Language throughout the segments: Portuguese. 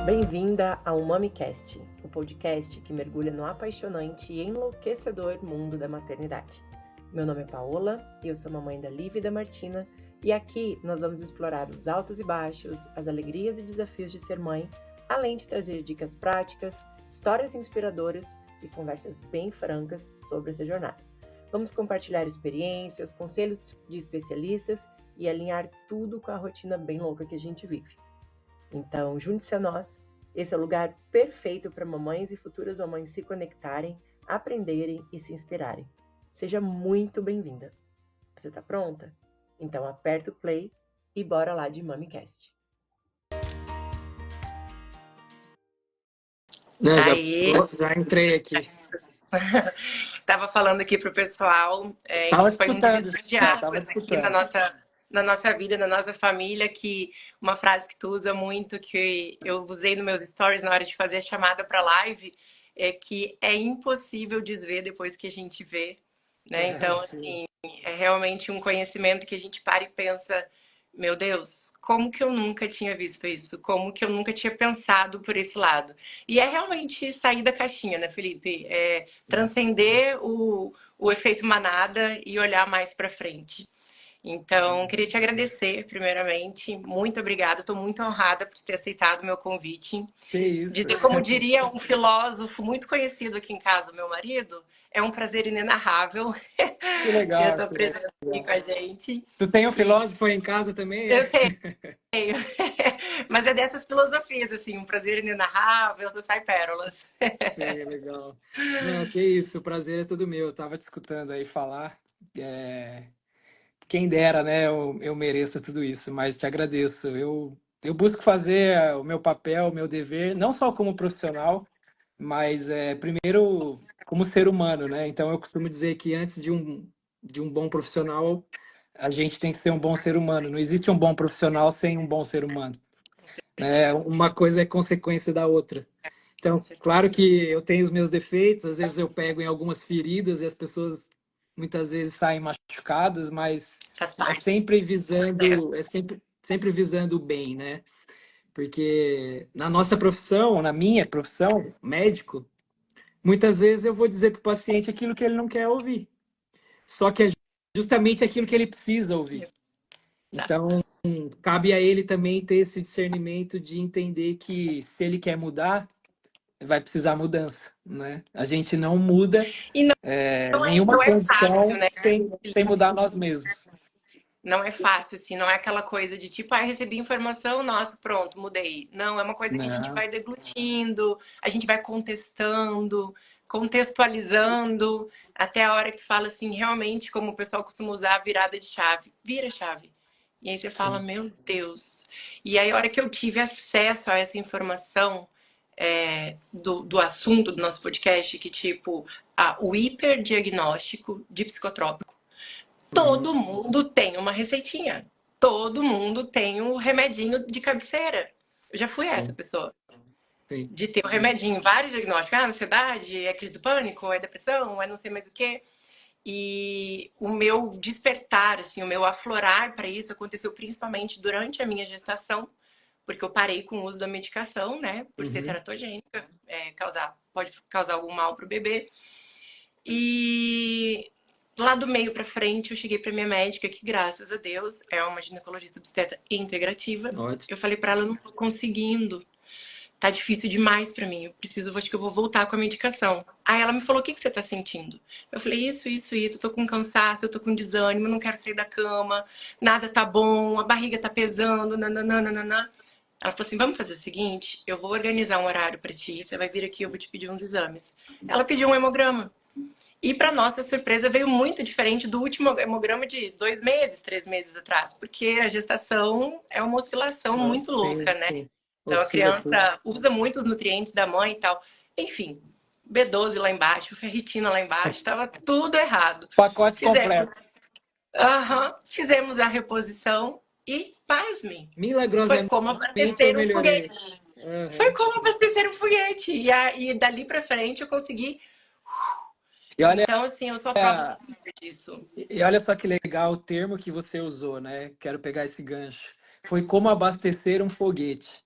Bem-vinda ao MamiCast, o podcast que mergulha no apaixonante e enlouquecedor mundo da maternidade. Meu nome é Paola, eu sou mamãe da Lívia e da Martina, e aqui nós vamos explorar os altos e baixos, as alegrias e desafios de ser mãe, além de trazer dicas práticas, histórias inspiradoras e conversas bem francas sobre essa jornada. Vamos compartilhar experiências, conselhos de especialistas e alinhar tudo com a rotina bem louca que a gente vive. Então, junte-se a nós. Esse é o lugar perfeito para mamães e futuras mamães se conectarem, aprenderem e se inspirarem. Seja muito bem-vinda. Você está pronta? Então aperta o play e bora lá de MamiCast. Já entrei aqui. Tava falando aqui pro pessoal, Tava isso foi um escutando, divisor de águas tava aqui escutando. na nossa vida, na nossa família, que uma frase que tu usa muito, que eu usei nos meus stories na hora de fazer a chamada para live, é que é impossível desver depois que a gente vê, né? Então, assim, é realmente um conhecimento que a gente para e pensa, meu Deus, como que eu nunca tinha visto isso? Como que eu nunca tinha pensado por esse lado? E é realmente sair da caixinha, né, Felipe? É transcender o efeito manada e olhar mais para frente. Então, queria te agradecer, primeiramente. Muito obrigada. Estou muito honrada por ter aceitado o meu convite. Que isso. Dizer, como diria um filósofo muito conhecido aqui em casa, meu marido, é um prazer inenarrável Que legal. ter a tua presença aqui com a gente. Tu tem um filósofo aí em casa também? Eu tenho. Mas é dessas filosofias, assim, um prazer inenarrável, só sai pérolas. Sim, legal. Não, que isso, o prazer é todo meu. Eu tava te escutando aí falar. Quem dera, né? Eu mereço tudo isso, mas te agradeço. Eu busco fazer o meu papel, o meu dever, não só como profissional, mas primeiro como ser humano, né? Então eu costumo dizer que antes de um bom profissional, a gente tem que ser um bom ser humano. Não existe um bom profissional sem um bom ser humano, né? Uma coisa é consequência da outra. Então, claro que eu tenho os meus defeitos, às vezes eu pego em algumas feridas e as pessoas muitas vezes saem machucadas, mas é sempre sempre visando o bem, né? Porque na nossa profissão, na minha profissão, médico, muitas vezes eu vou dizer para o paciente aquilo que ele não quer ouvir. Só que é justamente aquilo que ele precisa ouvir. Então, cabe a ele também ter esse discernimento de entender que se ele quer mudar, vai precisar mudança, né? A gente não muda nenhuma condição fácil, né? sem mudar nós mesmos. Não é fácil, assim, não é aquela coisa de tipo, recebi informação, nossa, pronto, mudei. Não, é uma coisa que a gente vai deglutindo, a gente vai contestando, contextualizando, até a hora que fala assim, realmente, como o pessoal costuma usar, a virada de chave. Vira a chave. E aí você fala, meu Deus. E aí a hora que eu tive acesso a essa informação do assunto do nosso podcast, que tipo, o hiperdiagnóstico de psicotrópico. Todo mundo tem uma receitinha. Todo mundo tem um remedinho de cabeceira. Eu já fui essa pessoa. Sim. De ter o remedinho, vários diagnósticos. Ansiedade, é crise do pânico, é depressão, é não sei mais o quê. E o meu despertar, assim, o meu aflorar para isso aconteceu principalmente durante a minha gestação, porque eu parei com o uso da medicação, né? Por ser teratogênica, pode causar algum mal para o bebê. E lá do meio pra frente, eu cheguei pra minha médica, que graças a Deus é uma ginecologista obstetra integrativa. Ótimo. Eu falei pra ela, eu não tô conseguindo. Tá difícil demais pra mim. Acho que eu vou voltar com a medicação. Aí ela me falou, o que você tá sentindo? Eu falei, isso. Eu tô com cansaço, eu tô com desânimo, não quero sair da cama, nada tá bom, a barriga tá pesando, nananana. Ela falou assim, vamos fazer o seguinte, eu vou organizar um horário pra ti, você vai vir aqui, eu vou te pedir uns exames. Ela pediu um hemograma. E para nossa surpresa veio muito diferente do último hemograma de 2 meses, 3 meses atrás, porque a gestação é uma oscilação muito louca, né? Sim. Então a criança usa muitos nutrientes da mãe e tal. Enfim, B12 lá embaixo, ferritina lá embaixo, estava tudo errado. Pacote completo. Fizemos a reposição e, pasme, milagrosamente, foi como abastecer um melhorei. foguete. Foi como abastecer um foguete. E dali para frente eu consegui. Então, assim, eu sou a prova disso. E olha só que legal o termo que você usou, né? Quero pegar esse gancho. Foi como abastecer um foguete.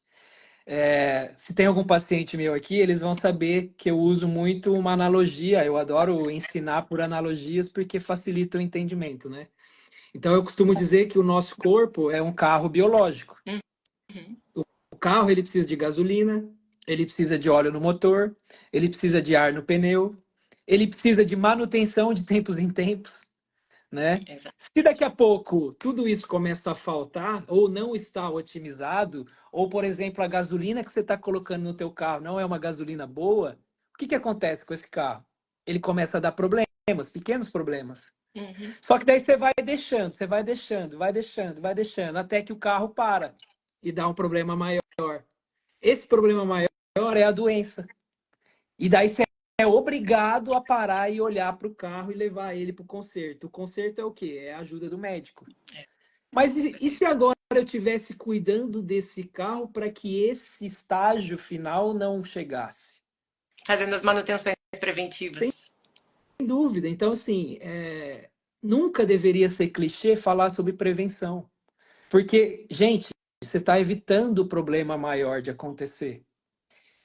Se tem algum paciente meu aqui, eles vão saber que eu uso muito uma analogia. Eu adoro ensinar por analogias porque facilita o entendimento, né? Então, eu costumo dizer que o nosso corpo é um carro biológico. Uhum. O carro, ele precisa de gasolina, ele precisa de óleo no motor, ele precisa de ar no pneu, ele precisa de manutenção de tempos em tempos, né? Exato. Se daqui a pouco tudo isso começa a faltar ou não está otimizado, ou, por exemplo, a gasolina que você está colocando no teu carro não é uma gasolina boa, o que que acontece com esse carro? Ele começa a dar problemas, pequenos problemas. Uhum. Só que daí você vai deixando, você vai deixando, vai deixando, vai deixando, até que o carro para e dá um problema maior. Esse problema maior é a doença. E daí você é obrigado a parar e olhar para o carro e levar ele para o conserto. O conserto é o quê? É a ajuda do médico. Mas e se agora eu estivesse cuidando desse carro para que esse estágio final não chegasse? Fazendo as manutenções preventivas. Sem dúvida. Então, assim, nunca deveria ser clichê falar sobre prevenção. Porque, gente, você está evitando o problema maior de acontecer.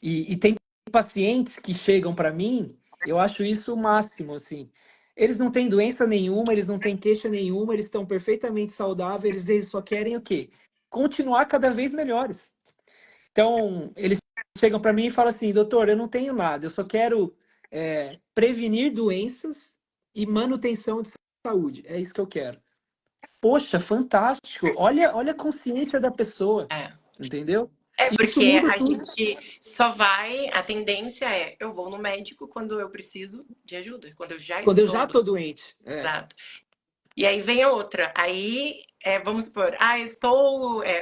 E tem pacientes que chegam para mim, eu acho isso o máximo, assim. Eles não têm doença nenhuma, eles não têm queixa nenhuma, eles estão perfeitamente saudáveis, eles só querem o quê? Continuar cada vez melhores. Então, eles chegam para mim e falam assim, doutor, eu não tenho nada, eu só quero prevenir doenças e manutenção de saúde. É isso que eu quero. Poxa, fantástico. Olha a consciência da pessoa, entendeu? Isso Porque muda a tudo. gente só vai, a tendência é, eu vou no médico quando eu preciso de ajuda, quando eu já Quando eu estou já estou doente. Exato. E aí vem a outra. Aí, vamos supor,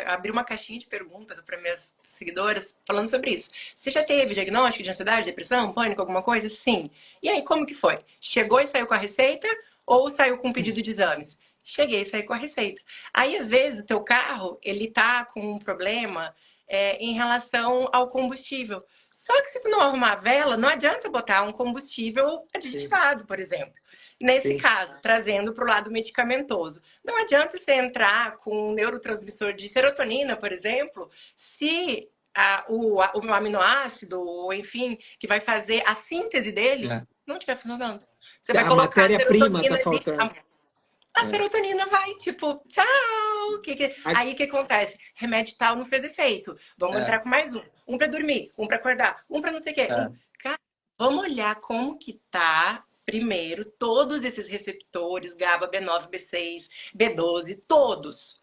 abri uma caixinha de perguntas para minhas seguidoras falando sobre isso. Você já teve diagnóstico de ansiedade, depressão, pânico, alguma coisa? Sim. E aí, como que foi? Chegou e saiu com a receita ou saiu com um pedido de exames? Cheguei e saí com a receita. Aí, às vezes, o teu carro, ele tá com um problema em relação ao combustível. Só que se tu não arrumar a vela, não adianta botar um combustível aditivado, por exemplo. Nesse caso, trazendo para o lado medicamentoso. Não adianta você entrar com um neurotransmissor de serotonina, por exemplo, se o aminoácido, ou enfim, que vai fazer a síntese dele, não estiver funcionando. Você vai colocar a matéria-prima serotonina tá faltando. a serotonina vai, tipo, tchau! Aí o que acontece? Remédio tal não fez efeito. Vamos entrar com mais um. Um para dormir, um para acordar, um para não sei o quê. Cara, vamos olhar como que tá primeiro todos esses receptores, GABA, B9, B6, B12, todos.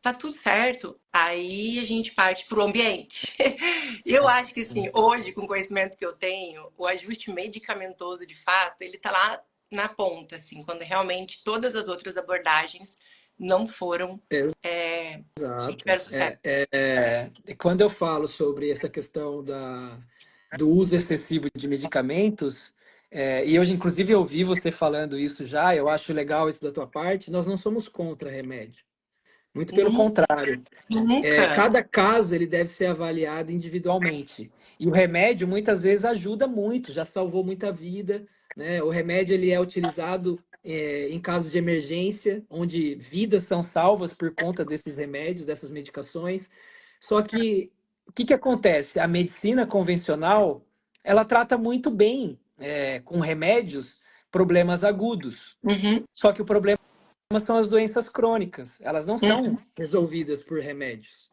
Tá tudo certo. Aí a gente parte pro ambiente. Eu acho que, assim, hoje, com o conhecimento que eu tenho, o ajuste medicamentoso, de fato, ele tá lá na ponta, assim, quando realmente todas as outras abordagens não foram tiveram sucesso. Quando eu falo sobre essa questão do uso excessivo de medicamentos, e eu, inclusive, ouvi você falando isso já, eu acho legal isso da tua parte, nós não somos contra remédio. Muito pelo contrário. Cada caso ele deve ser avaliado individualmente. E o remédio, muitas vezes, ajuda muito, já salvou muita vida, né? O remédio ele é utilizado em casos de emergência, onde vidas são salvas por conta desses remédios, dessas medicações. Só que, o que acontece? A medicina convencional, ela trata muito bem, com remédios, problemas agudos. Só que o problema são as doenças crônicas. Elas não são resolvidas por remédios.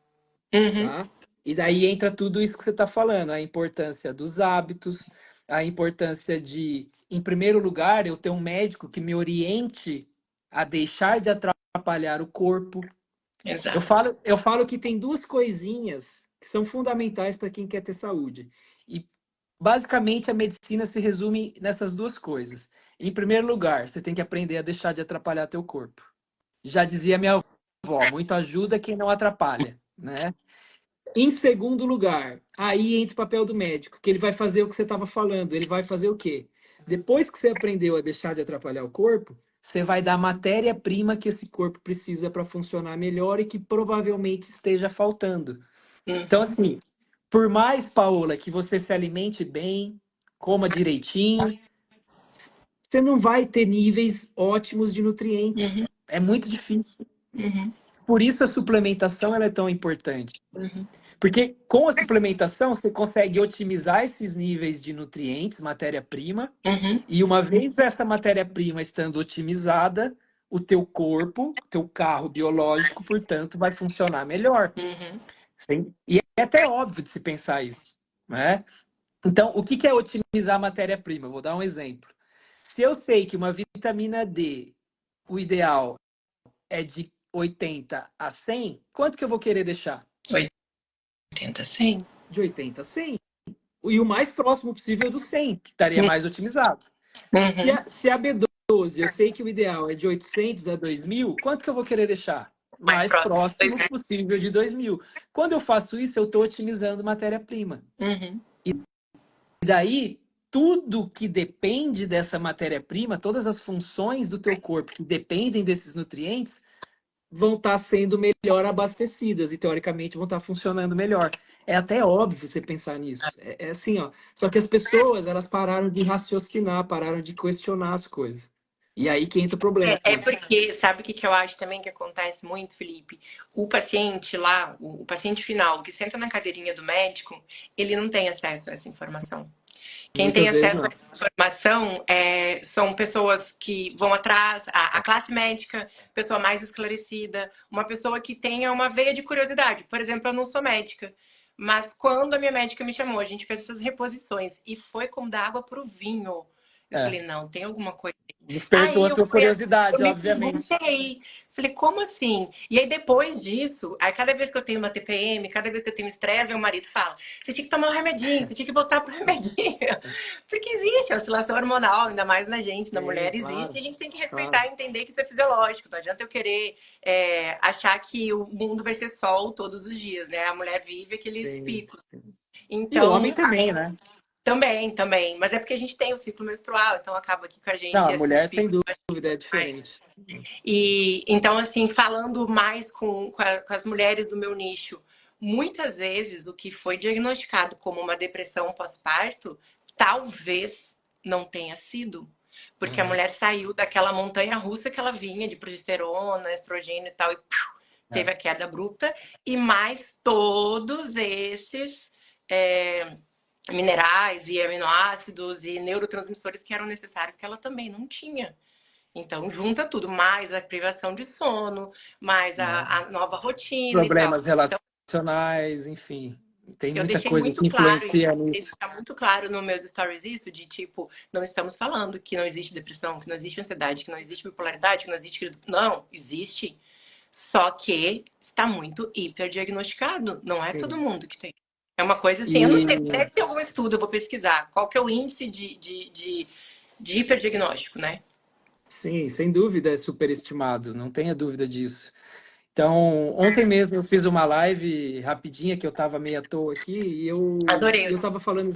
Tá? E daí entra tudo isso que você está falando, a importância dos hábitos, a importância de, em primeiro lugar, eu ter um médico que me oriente a deixar de atrapalhar o corpo. Exato. Eu falo que tem duas coisinhas que são fundamentais para quem quer ter saúde. E basicamente a medicina se resume nessas duas coisas. Em primeiro lugar, você tem que aprender a deixar de atrapalhar teu corpo. Já dizia minha avó, muito ajuda quem não atrapalha, né? Em segundo lugar, aí entra o papel do médico, que ele vai fazer o que você estava falando. Ele vai fazer o quê? Depois que você aprendeu a deixar de atrapalhar o corpo, você vai dar a matéria-prima que esse corpo precisa para funcionar melhor e que provavelmente esteja faltando. Então, assim, por mais, Paola, que você se alimente bem, coma direitinho, você não vai ter níveis ótimos de nutrientes. É muito difícil. por isso a suplementação ela é tão importante. Uhum. Porque com a suplementação você consegue otimizar esses níveis de nutrientes, matéria-prima, e uma vez essa matéria-prima estando otimizada, o teu corpo, teu carro biológico, portanto, vai funcionar melhor. E é até óbvio de se pensar isso, né? Então, o que é otimizar a matéria-prima? Vou dar um exemplo. Se eu sei que uma vitamina D, o ideal é de 80 a 100, quanto que eu vou querer deixar? 80 a 100. De 80 a 100. E o mais próximo possível do 100, que estaria mais otimizado. Se a B12, eu sei que o ideal é de 800 a 2.000, quanto que eu vou querer deixar? Mais próximo possível de 2.000. Quando eu faço isso, eu estou otimizando matéria-prima. E daí, tudo que depende dessa matéria-prima, todas as funções do teu corpo que dependem desses nutrientes, vão estar sendo melhor abastecidas e, teoricamente, vão estar funcionando melhor. É até óbvio você pensar nisso. É assim, ó. Só que as pessoas, elas pararam de raciocinar, pararam de questionar as coisas. E aí que entra o problema. É porque, sabe o que eu acho também que acontece muito, Felipe? O paciente lá, o paciente final, que senta na cadeirinha do médico, ele não tem acesso a essa informação. Quem tem acesso a essa informação são pessoas que vão atrás, a classe médica, pessoa mais esclarecida, uma pessoa que tenha uma veia de curiosidade. Por exemplo, eu não sou médica, mas quando a minha médica me chamou, a gente fez essas reposições e foi como dar água para o vinho. Eu falei, não, tem alguma coisa. Despertou a tua curiosidade, eu obviamente. Falei, como assim? E aí, depois disso, aí cada vez que eu tenho uma TPM, cada vez que eu tenho estresse, meu marido fala, você tinha que tomar um remedinho, você tinha que voltar pro remedinho. Porque existe a oscilação hormonal, ainda mais na gente, na mulher, existe. E a gente tem que respeitar e entender que isso é fisiológico. Não adianta eu querer achar que o mundo vai ser sol todos os dias, né? A mulher vive aqueles picos. Então, e o homem também, né? Também. Mas é porque a gente tem o ciclo menstrual, então acaba aqui com a gente. Não, a mulher, sem dúvida, é diferente. E então, assim, falando mais com as mulheres do meu nicho, muitas vezes o que foi diagnosticado como uma depressão pós-parto, talvez não tenha sido. Porque a mulher saiu daquela montanha russa que ela vinha de progesterona, estrogênio e tal, e teve a queda abrupta, e mais todos esses minerais e aminoácidos e neurotransmissores que eram necessários que ela também não tinha. Então, junta tudo, mais a privação de sono, mais a nova rotina problemas e tal. relacionais, enfim. Tem muita coisa muito que influencia nisso. Deixar muito claro nos meus stories isso, de tipo, não estamos falando que não existe depressão, que não existe ansiedade, que não existe bipolaridade, que não existe... Não, existe. Só que está muito hiperdiagnosticado. Não é todo mundo que tem. É uma coisa assim, eu não sei, deve ter algum estudo, eu vou pesquisar. Qual que é o índice de hiperdiagnóstico, né? Sim, sem dúvida é superestimado, não tenha dúvida disso. Então, ontem mesmo eu fiz uma live rapidinha, que eu estava meio à toa aqui, e Adorei. eu estava falando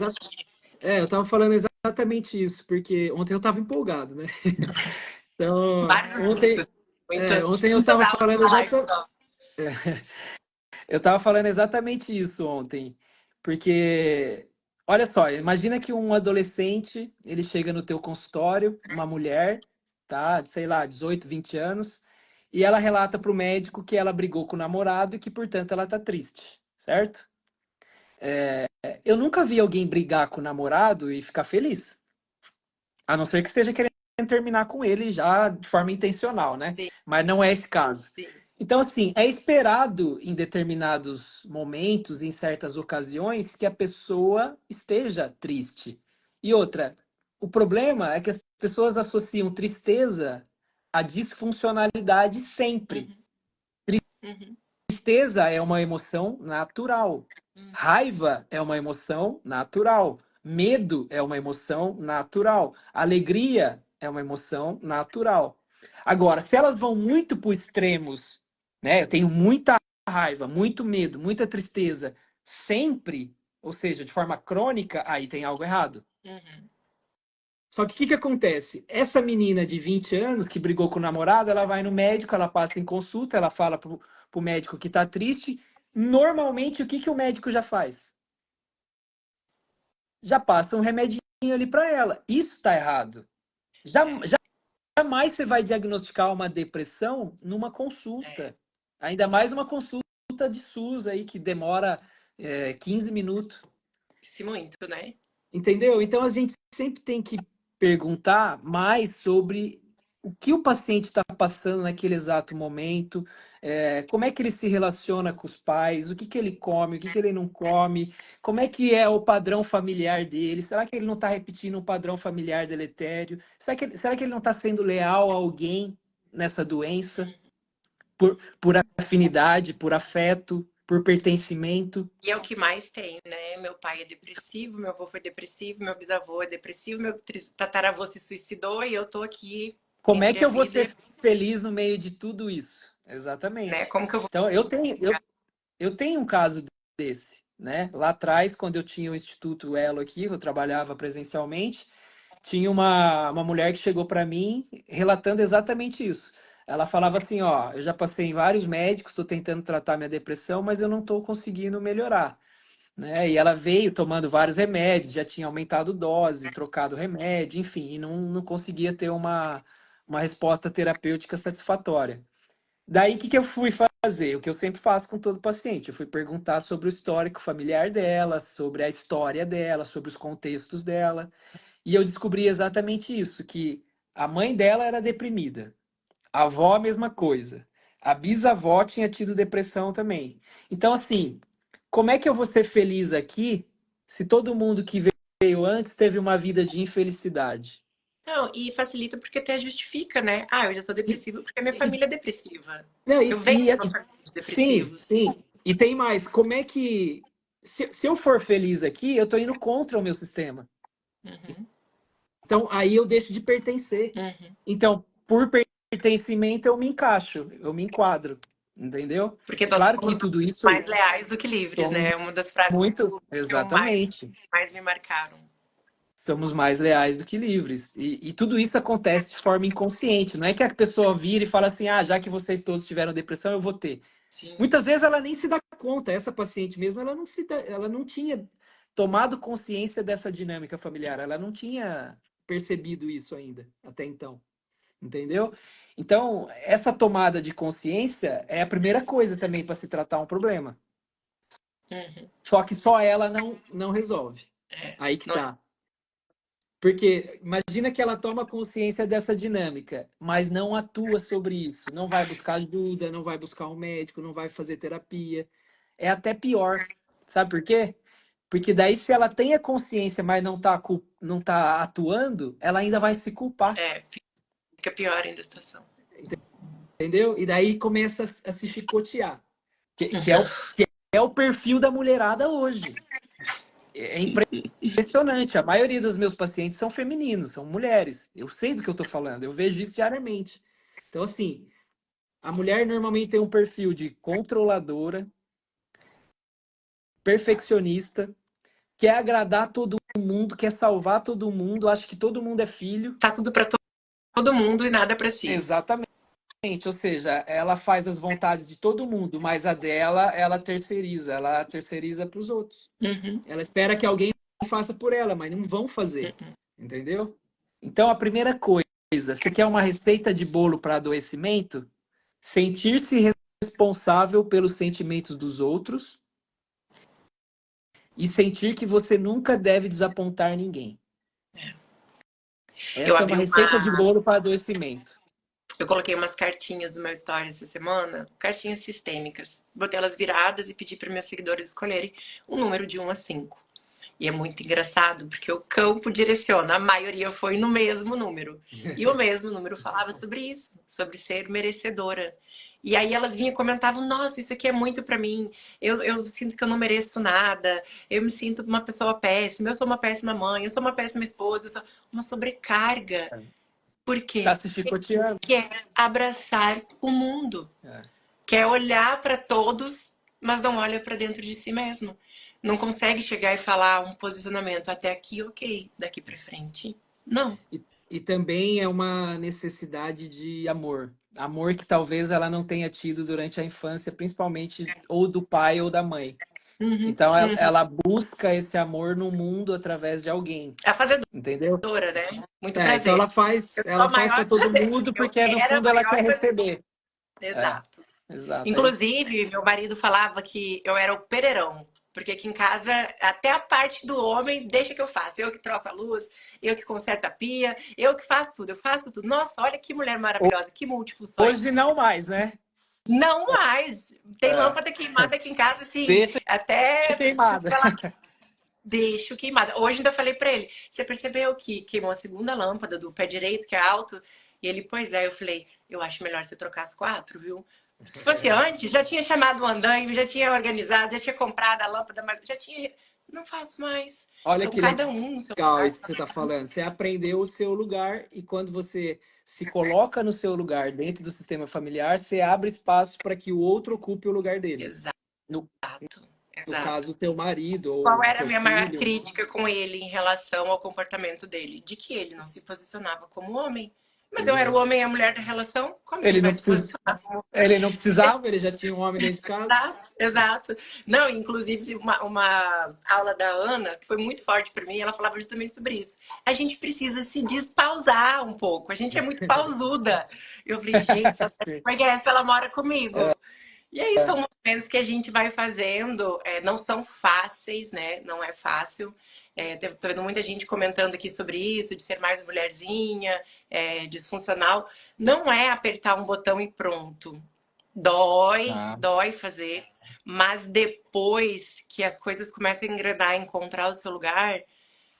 eu estava falando exatamente isso, porque ontem eu estava empolgado, né? Então, ontem eu estava falando eu estava falando exatamente isso ontem, porque olha só, imagina que um adolescente, ele chega no teu consultório, uma mulher, tá, sei lá, 18, 20 anos, e ela relata para o médico que ela brigou com o namorado e que, portanto, ela tá triste, certo? Eu nunca vi alguém brigar com o namorado e ficar feliz. A não ser que esteja querendo terminar com ele já de forma intencional, né? Sim. Mas não é esse caso. Sim. Então, assim, é esperado em determinados momentos, em certas ocasiões, que a pessoa esteja triste. E outra, o problema é que as pessoas associam tristeza à disfuncionalidade sempre. Tristeza é uma emoção natural. Raiva é uma emoção natural. Medo é uma emoção natural. Alegria é uma emoção natural. Agora, se elas vão muito para os extremos, né? Eu tenho muita raiva, muito medo, muita tristeza, sempre, ou seja, de forma crônica, aí tem algo errado. Só que o que acontece? Essa menina de 20 anos que brigou com o namorado, ela vai no médico, ela passa em consulta, ela fala pro médico que tá triste. Normalmente, o que o médico já faz? Já passa um remedinho ali para ela. Isso tá errado. Jamais você vai diagnosticar uma depressão numa consulta. Ainda mais uma consulta de SUS aí que demora 15 minutos. Se muito, né? Entendeu? Então a gente sempre tem que perguntar mais sobre o que o paciente está passando naquele exato momento, como é que ele se relaciona com os pais, o que ele come, o que ele não come, como é que é o padrão familiar dele, será que ele não está repetindo um padrão familiar deletério? Será que ele não está sendo leal a alguém nessa doença? Por afinidade, por afeto, por pertencimento. E é o que mais tem, né? Meu pai é depressivo, meu avô foi depressivo, meu bisavô é depressivo, meu tataravô se suicidou e eu tô aqui Como é entre que a eu vou vida ser feliz no meio de tudo isso? né? Exatamente. Como que eu vou... Então, eu tenho um caso desse, né? Lá atrás, quando eu tinha o Instituto Elo aqui, eu trabalhava presencialmente, tinha uma mulher que chegou para mim relatando exatamente isso. Ela falava assim, ó, eu já passei em vários médicos, estou tentando tratar minha depressão, mas eu não estou conseguindo melhorar, né? E ela veio tomando vários remédios, já tinha aumentado dose, trocado remédio, enfim, e não conseguia ter uma resposta terapêutica satisfatória. Daí, o que eu fui fazer? O que eu sempre faço com todo paciente. Eu fui perguntar sobre o histórico familiar dela, sobre a história dela, sobre os contextos dela. E eu descobri exatamente isso, que a mãe dela era deprimida, a avó a mesma coisa, a bisavó tinha tido depressão também. Então, assim, como é que eu vou ser feliz aqui se todo mundo que veio antes teve uma vida de infelicidade? Não, e facilita porque até justifica, né? Ah, eu já sou E, depressiva porque a minha e, família é depressiva. não, Eu venho de uma família de sim, depressivos. sim. E tem mais, como é que se eu for feliz aqui, eu tô indo contra o meu sistema. Uhum, Então, aí eu deixo de pertencer. uhum. Então, por pertencimento, eu me encaixo, eu me enquadro, entendeu? Porque nós Claro que somos tudo isso mais leais do que livres, somos né? Uma das frases muito, que eu exatamente, mais me marcaram. somos mais leais do que livres. E tudo isso acontece de forma inconsciente. Não é que a pessoa vira e fala assim, ah, já que vocês todos tiveram depressão, eu vou ter. Sim. Muitas vezes ela nem se dá conta, essa paciente mesmo, ela não tinha tomado consciência dessa dinâmica familiar, ela não tinha percebido isso ainda, até então. Entendeu? Então, essa tomada de consciência é a primeira coisa também para se tratar um problema. Uhum. Só que só ela não resolve. Aí que Não é tá. Porque imagina que ela toma consciência dessa dinâmica, mas não atua sobre isso. Não vai buscar ajuda, não vai buscar um médico, não vai fazer terapia. É até pior. Sabe por quê? Porque daí, se ela tem a consciência, mas não tá atuando, ela ainda vai se culpar. fica pior ainda a situação. Entendeu? E daí começa a se chicotear. Que é o perfil da mulherada hoje. É impressionante. A maioria dos meus pacientes são femininos, são mulheres. Eu sei do que eu estou falando, eu vejo isso diariamente. Então, assim, a mulher normalmente tem um perfil de controladora, perfeccionista, quer agradar todo mundo, quer salvar todo mundo, acha que todo mundo é filho. Tá tudo para todo mundo e nada para si. Exatamente. Ou seja, ela faz as vontades de todo mundo, mas a dela, ela terceiriza para os outros. Uhum. Ela espera que alguém faça por ela, mas não vão fazer. Entendeu? Então, a primeira coisa, você quer uma receita de bolo para adoecimento? Sentir-se responsável pelos sentimentos dos outros e sentir que você nunca deve desapontar ninguém. Eu Essa é uma abri receita de bolo para adoecimento. Eu coloquei umas cartinhas no meu story essa semana, cartinhas sistêmicas. Botei elas viradas e pedi para meus seguidores escolherem um número de 1 a 5. E é muito engraçado, porque o campo direciona, a maioria foi no mesmo número. E o mesmo número falava sobre isso, sobre ser merecedora. E aí elas vinham e comentavam, nossa, isso aqui é muito para mim, eu sinto que eu não mereço nada, eu me sinto uma pessoa péssima, eu sou uma péssima mãe, eu sou uma péssima esposa, eu sou uma sobrecarga. Por Tá quê? se chicoteando. Quer abraçar o mundo. Quer olhar para todos, mas não olha para dentro de si mesmo. Não consegue chegar e falar um posicionamento até aqui, ok, daqui para frente. Não. E também é uma necessidade de amor. Amor que talvez ela não tenha tido durante a infância, principalmente ou do pai ou da mãe. Então ela busca esse amor no mundo através de alguém. É a fazedora, Entendeu? né? Muito prazer. Então ela faz para todo mundo porque no fundo ela quer receber. Exato. exato. É isso. Inclusive, meu marido falava que eu era o pereirão. Porque aqui em casa, até a parte do homem, deixa que eu faço. Eu que troco a luz, eu que conserto a pia, eu que faço tudo, eu faço tudo. Nossa, olha que mulher maravilhosa, que multifunções. Hoje não mais, né? Não mais. Tem É. lâmpada queimada aqui em casa, assim, Deixa até queimada. pela deixo queimada. Hoje ainda falei pra ele, você percebeu que queimou a segunda lâmpada do pé direito, que é alto? E ele, pois é. Eu falei, eu acho melhor você trocar as quatro, viu? Se fosse antes, já tinha chamado o andaime, já tinha organizado, já tinha comprado a lâmpada, mas já tinha... Não faço mais. Olha Então, que cada um no seu legal lugar. isso que você está falando. Você aprendeu o seu lugar e quando você se coloca no seu lugar dentro do sistema familiar, você abre espaço para que o outro ocupe o lugar dele. Exato, No, no exato. caso, o teu marido Qual ou o era a teu minha maior filho. crítica com ele em relação ao comportamento dele? De que ele não se posicionava como homem. Mas eu era o Exato. homem e a mulher da relação, como que Ele ele vai não se precisa, posicionar como ele não precisava, ele já tinha um homem dentro de casa. exato, exato. Não, inclusive uma aula da Ana, que foi muito forte para mim, ela falava justamente sobre isso. A gente precisa se despausar um pouco, a gente é muito pausuda. Eu falei, gente, essa Sim. como é que é essa? Ela mora comigo. E é isso, são movimentos que a gente vai fazendo, não são fáceis, né? Não é fácil. Tô vendo muita gente comentando aqui sobre isso, de ser mais mulherzinha, disfuncional. Não é apertar um botão e pronto. Dói, Ah, dói fazer, mas depois que as coisas começam a engrenar, encontrar o seu lugar,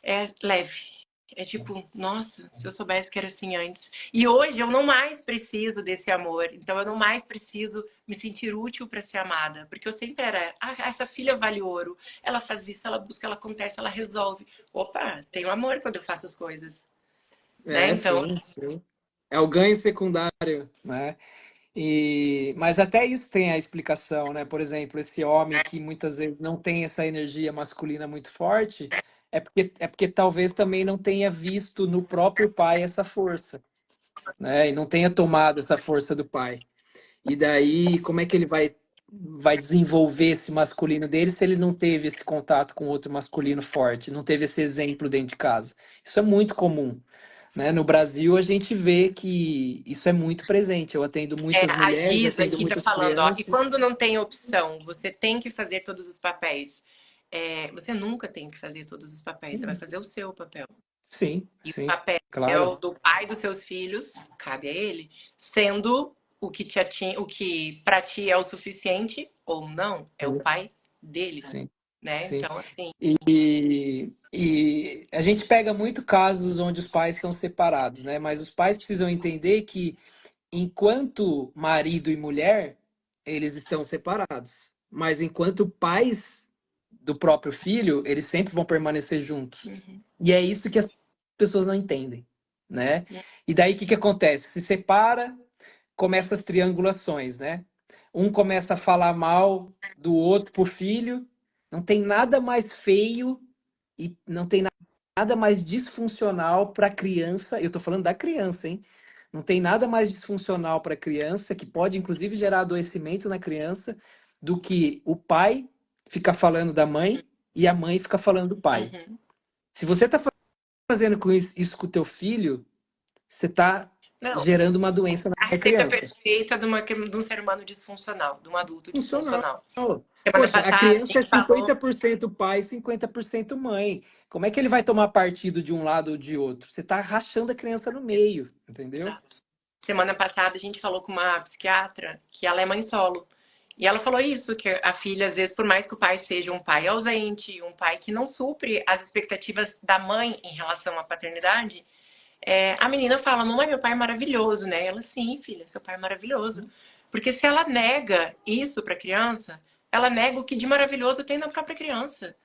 é leve. É tipo, nossa, se eu soubesse que era assim antes. E hoje eu não mais preciso desse amor. Então eu não mais preciso me sentir útil para ser amada. Porque eu sempre era, essa filha vale ouro. Ela faz isso, ela busca, ela acontece, ela resolve. Opa, tenho amor quando eu faço as coisas. Né? Então, sim, sim. É o ganho secundário, né? Mas até isso tem a explicação, né? Por exemplo, esse homem que muitas vezes não tem essa energia masculina muito forte, é porque talvez também não tenha visto no próprio pai essa força, né? E não tenha tomado essa força do pai. E daí, como é que ele vai desenvolver esse masculino dele se ele não teve esse contato com outro masculino forte, não teve esse exemplo dentro de casa? Isso é muito comum, né? No Brasil, a gente vê que isso é muito presente. Eu atendo muitas a mulheres, Giza atendo aqui tá muitas falando, ó, e crianças. quando não tem opção, você tem que fazer todos os papéis. Você nunca tem que fazer todos os papéis, você vai fazer o seu papel. Sim, E o sim, papel claro. do pai dos seus filhos cabe a ele, sendo o que para ti é o suficiente ou não, é o pai dele, Sim, né? sim. Então, assim, E a gente pega muito casos onde os pais são separados, né? Mas os pais precisam entender que, enquanto marido e mulher, eles estão separados. Mas enquanto pais do próprio filho, eles sempre vão permanecer juntos. uhum, E é isso que as pessoas não entendem, né? E daí o que acontece? Se separa, começa as triangulações, né? Um começa a falar mal do outro pro filho. Não tem nada mais feio e não tem nada mais disfuncional para a criança. Eu estou falando da criança, hein? Não tem nada mais disfuncional para a criança, que pode inclusive gerar adoecimento na criança, do que o pai ficar falando da mãe e a mãe ficar falando do pai. uhum. Se você está fazendo com isso com o teu filho, você está Não, gerando uma doença a na receita criança. perfeita de um ser humano disfuncional, de um adulto Funcional. disfuncional. Semana Poxa, a passada a criança é gente falou 50% pai, 50% mãe. Como é que ele vai tomar partido de um lado ou de outro? Você está rachando a criança no meio, entendeu? exato. Semana passada a gente falou com uma psiquiatra que ela é mãe solo. E ela falou isso, que a filha, às vezes, por mais que o pai seja um pai ausente, um pai que não supre as expectativas da mãe em relação à paternidade, a menina fala, mamãe, meu pai é maravilhoso, né? Ela, sim, filha, seu pai é maravilhoso. Porque se ela nega isso para a criança, ela nega o que de maravilhoso tem na própria criança.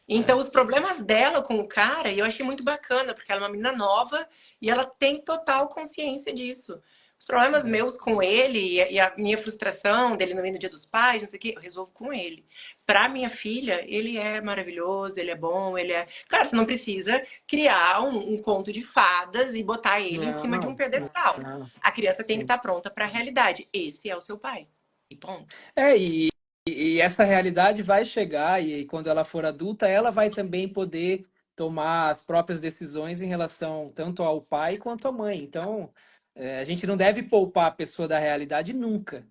Então, os problemas dela com o cara, e eu achei muito bacana, porque ela é uma menina nova e ela tem total consciência disso. Os problemas meus com ele e a minha frustração dele não vir no Dia dos Pais, não sei o quê, eu resolvo com ele. Pra minha filha, ele é maravilhoso, ele é bom, ele é. Claro, você não precisa criar um conto de fadas e botar ele em cima de um Não, pedestal. não. A criança tem que Sim. estar pronta para a realidade. Esse é o seu pai. E ponto. E essa realidade vai chegar, e quando ela for adulta, ela vai também poder tomar as próprias decisões em relação tanto ao pai quanto à mãe. Então, a gente não deve poupar a pessoa da realidade nunca,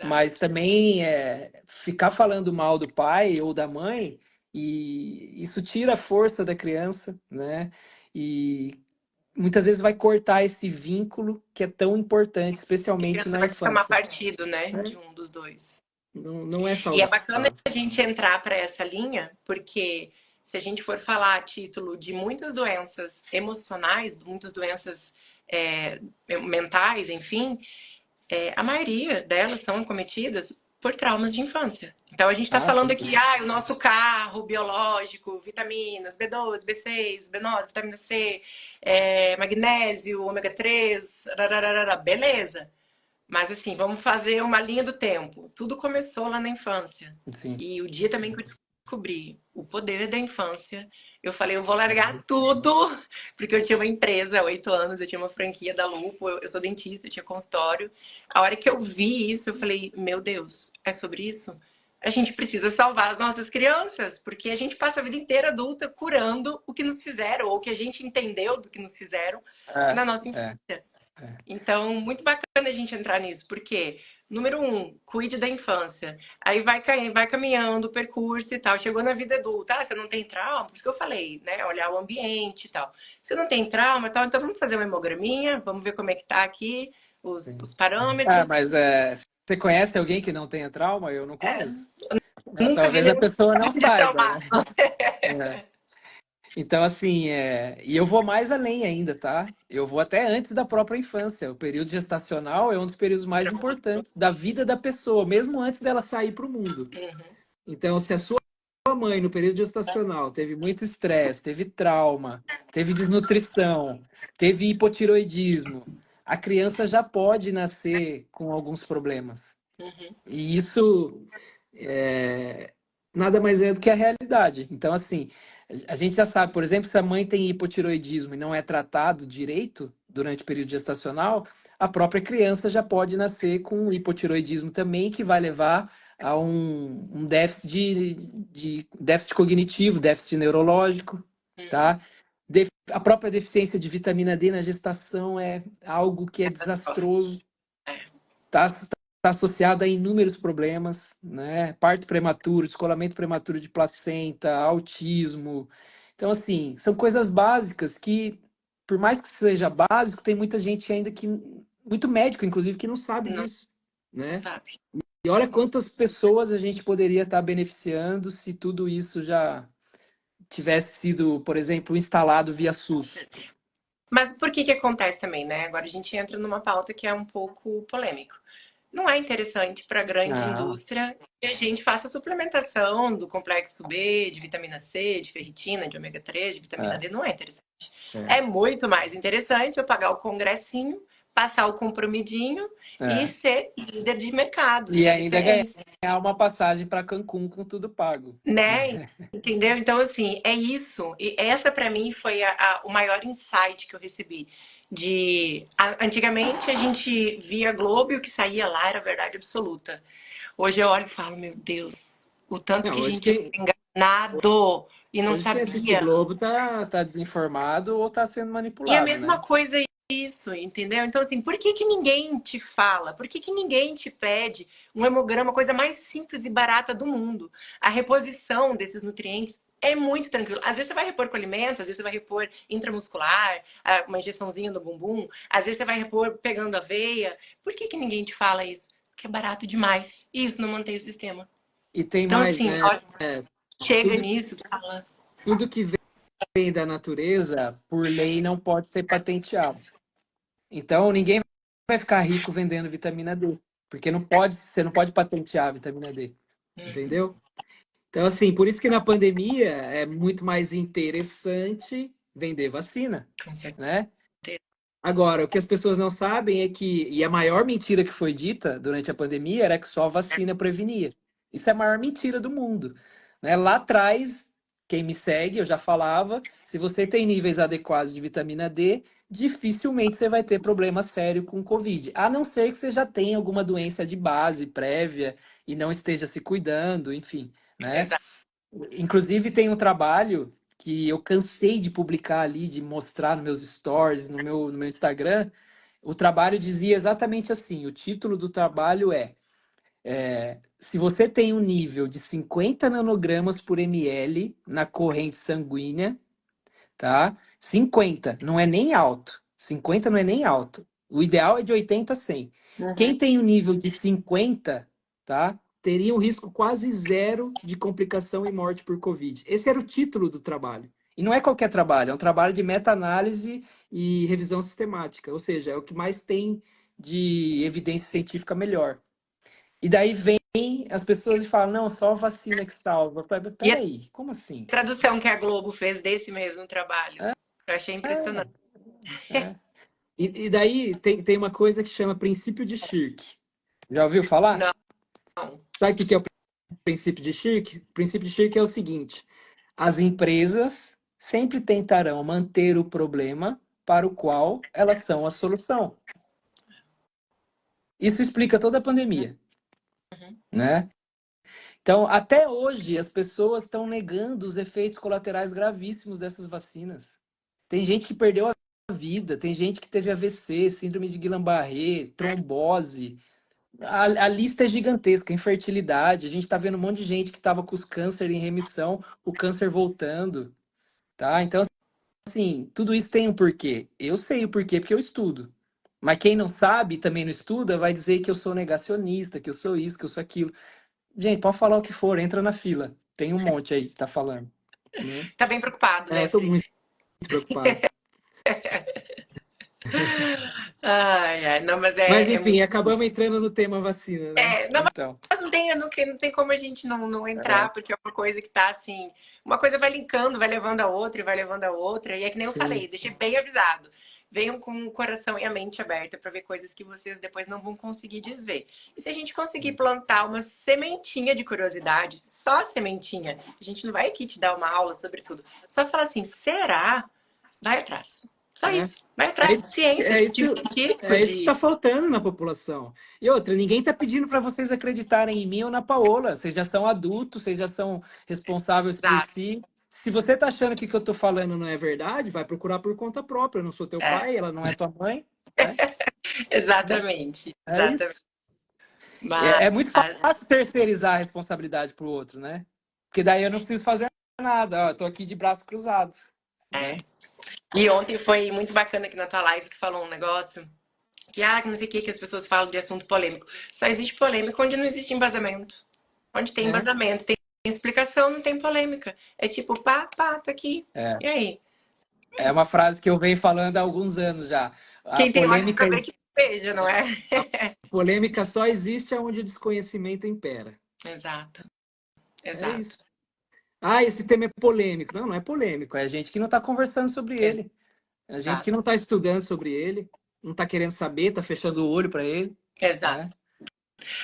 Mas Exato. também ficar falando mal do pai ou da mãe, e isso tira a força da criança, né? E muitas vezes vai cortar esse vínculo que é tão importante, A especialmente criança na vai tomar infância, partido, né, né? de um dos dois. Não é E é saudável. bacana a gente entrar para essa linha, porque se a gente for falar a título de muitas doenças emocionais, muitas doenças mentais, enfim, a maioria delas são acometidas por traumas de infância. Então a gente está Ah, falando sim. aqui, o nosso carro biológico, vitaminas, B12, B6, B9, vitamina C, magnésio, ômega 3, beleza. Mas assim, vamos fazer uma linha do tempo. Tudo começou lá na infância. Sim. E o dia também que eu descobri o poder da infância, eu falei, eu vou largar tudo, porque eu tinha uma empresa há 8 anos, eu tinha uma franquia da Lupo, eu sou dentista, eu tinha consultório. A hora que eu vi isso, eu falei, meu Deus, é sobre isso? A gente precisa salvar as nossas crianças, porque a gente passa a vida inteira adulta curando o que nos fizeram, ou o que a gente entendeu do que nos fizeram É, na nossa é, infância. é. Então, muito bacana a gente entrar nisso, porque, número um, cuide da infância. Aí vai caminhando o percurso e tal. Chegou na vida adulta, você não tem trauma? Por isso que eu falei, né? Olhar o ambiente e tal. Você não tem trauma e tal, então vamos fazer uma hemograminha, vamos ver como é que tá aqui, os Ah, parâmetros. mas você conhece alguém que não tenha trauma? Eu não É, conheço. nunca vi Talvez a nenhum pessoa não saiba, né? destraumado. É. Então, assim, e eu vou mais além ainda, tá? Eu vou até antes da própria infância. O período gestacional é um dos períodos mais importantes da vida da pessoa, mesmo antes dela sair para o mundo. Uhum. Então, se a sua mãe, no período gestacional, teve muito estresse, teve trauma, teve desnutrição, teve hipotiroidismo, a criança já pode nascer com alguns problemas. Uhum. E isso nada mais é do que a realidade. Então, assim, a gente já sabe, por exemplo, se a mãe tem hipotiroidismo e não é tratado direito durante o período gestacional, a própria criança já pode nascer com hipotiroidismo também, que vai levar a um déficit de déficit cognitivo, déficit neurológico, Uhum. tá? A própria deficiência de vitamina D na gestação é algo que é desastroso, tá? Está associada a inúmeros problemas, né? Parto prematuro, descolamento prematuro de placenta, autismo. Então, assim, são coisas básicas que, por mais que seja básico, tem muita gente ainda que, muito médico, inclusive, que não sabe Não disso, né? sabe. E olha quantas pessoas a gente poderia estar beneficiando se tudo isso já tivesse sido, por exemplo, instalado via SUS. Mas por que que acontece também, né? Agora a gente entra numa pauta que é um pouco polêmico. Não é interessante para a grande Não. indústria que a gente faça suplementação do complexo B, de vitamina C, de ferritina, de ômega 3, de vitamina É, D. Não é interessante. é, É muito mais interessante eu pagar o congressinho, passar o comprimidinho e é. ser líder de mercado, E ser ainda referência, ganhar uma passagem para Cancún com tudo pago. né? Entendeu? Então, assim, é isso. E essa, para mim, foi o maior insight que eu recebi. Antigamente, a gente via Globo e o que saía lá era verdade absoluta. Hoje eu olho e falo, meu Deus, o tanto Não, que a gente é enganado e não hoje quem assiste sabia. Globo tá desinformado ou tá sendo E a manipulado, mesma né? coisa é isso, entendeu? Então, assim, por que que ninguém te fala? Por que que ninguém te pede um hemograma, a coisa mais simples e barata do mundo? A reposição desses nutrientes é muito tranquilo. Às vezes você vai repor com alimentos, às vezes você vai repor intramuscular, uma injeçãozinha no bumbum, às vezes você vai repor pegando aveia. Por que que ninguém te fala isso? Porque é barato demais. E isso não mantém o sistema. E tem Então, mais, assim, olha, chega tudo, nisso, fala. tudo que vem da natureza, por lei, não pode ser patenteado. Então, ninguém vai ficar rico vendendo vitamina D, porque você não pode patentear a vitamina D, Uhum, entendeu? Então, assim, por isso que na pandemia é muito mais interessante vender vacina, com certeza. né? Agora, o que as pessoas não sabem é que, e a maior mentira que foi dita durante a pandemia era que só a vacina prevenia. Isso é a maior mentira do mundo, né? Lá atrás, quem me segue, eu já falava, se você tem níveis adequados de vitamina D, dificilmente você vai ter problema sério com Covid, a não ser que você já tenha alguma doença de base prévia e não esteja se cuidando, enfim, né? Exato. Inclusive, tem um trabalho que eu cansei de publicar ali, de mostrar nos meus stories, no meu Instagram. O trabalho dizia exatamente assim: o título do trabalho é Se você tem um nível de 50 nanogramas por ml na corrente sanguínea, tá? 50, não é nem alto. 50 não é nem alto. O ideal é de 80 a 100. Quem tem um nível de 50, tá? Teria um risco quase zero de complicação e morte por Covid. Esse era o título do trabalho. E não é qualquer trabalho, é um trabalho de meta-análise e revisão sistemática. Ou seja, é o que mais tem de evidência científica melhor. E daí vem as pessoas e falam, não, só a vacina que salva. E a Peraí, como assim? tradução que a Globo fez desse mesmo trabalho, eu achei impressionante. É. E daí tem uma coisa que chama princípio de Shirk. Já ouviu falar? Não. Sabe o que é o princípio de Shirk? O princípio de Shirk é o seguinte: as empresas sempre tentarão manter o problema para o qual elas são a solução. Isso explica toda a pandemia, né? Então, até hoje, as pessoas estão negando os efeitos colaterais gravíssimos dessas vacinas. Tem gente que perdeu a vida, tem gente que teve AVC, síndrome de Guillain-Barré, trombose. A lista é gigantesca, infertilidade. A gente está vendo um monte de gente que estava com os cânceres em remissão, o câncer voltando, tá? Então, assim, tudo isso tem um porquê. Eu sei o porquê, porque eu estudo. Mas quem não sabe e também não estuda, vai dizer que eu sou negacionista, que eu sou isso, que eu sou aquilo. Gente, pode falar o que for, entra na fila. Tem um monte aí que tá falando, né? Tá bem preocupado, né, Tô Felipe? muito preocupado. Ai, ai, não, mas Mas é enfim, muito. acabamos entrando no tema vacina, né? Não, Então, mas não tem como a gente não entrar, porque é uma coisa que tá assim. Uma coisa vai linkando, vai levando a outra e vai levando a outra. E é que nem eu sim. falei, deixei bem avisado. Venham com o coração e a mente aberta para ver coisas que vocês depois não vão conseguir desver. E se a gente conseguir plantar uma sementinha de curiosidade, só sementinha, a gente não vai aqui te dar uma aula sobre tudo. Só falar assim, será? Vai atrás. Só É. isso. Vai atrás de ciência, É de isso, científico, é isso que de. está faltando na população. E outra, ninguém está pedindo para vocês acreditarem em mim ou na Paola. Vocês já são adultos, vocês já são responsáveis por si. Se você está achando que o que eu estou falando não é verdade, vai procurar por conta própria. Eu não sou teu pai, ela não é tua mãe. Né? Exatamente. É Exatamente. isso. Mas. É muito fácil terceirizar a responsabilidade para o outro, né? Porque daí eu não preciso fazer nada. Ó, eu tô aqui de braço cruzado. Né? E ontem foi muito bacana aqui na tua live que falou um negócio que, não sei o que as pessoas falam de assunto polêmico. Só existe polêmica onde não existe embasamento. Onde tem embasamento, tem explicação, não tem polêmica. É tipo, pá, tá aqui. E aí? É uma frase que eu venho falando há alguns anos já. A Quem tem olhos polêmica, pra ver que veja, não é? a polêmica só existe onde o desconhecimento impera. Exato. É isso. Esse tema é polêmico. Não, não é polêmico. É a gente que não está conversando sobre ele. É a gente que não está estudando sobre ele. Não está querendo saber, está fechando o olho para ele. Exato. Né?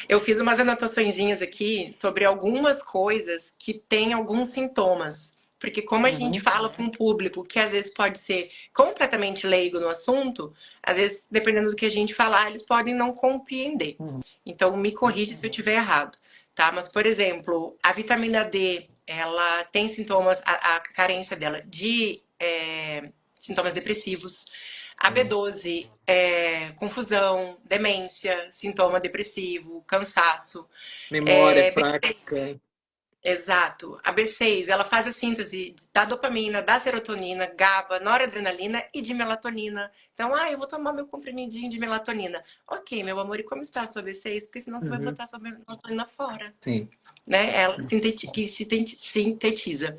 Eu fiz umas anotaçõezinhas aqui sobre algumas coisas que têm alguns sintomas. Porque como a gente fala para um público que às vezes pode ser completamente leigo no assunto, às vezes, dependendo do que a gente falar, eles podem não compreender. Então, me corrija se eu estiver errado, tá? Mas, por exemplo, a vitamina D, ela tem sintomas, a carência dela de sintomas depressivos. A B12 é confusão, demência, sintoma depressivo, cansaço. Memória fraca. Exato. A B6, ela faz a síntese da dopamina, da serotonina, GABA, noradrenalina e de melatonina. Então, eu vou tomar meu comprimidinho de melatonina. Ok, meu amor, e como está a sua B6? Porque senão você vai botar a sua melatonina fora. Sim. Né? Ela que sintetiza.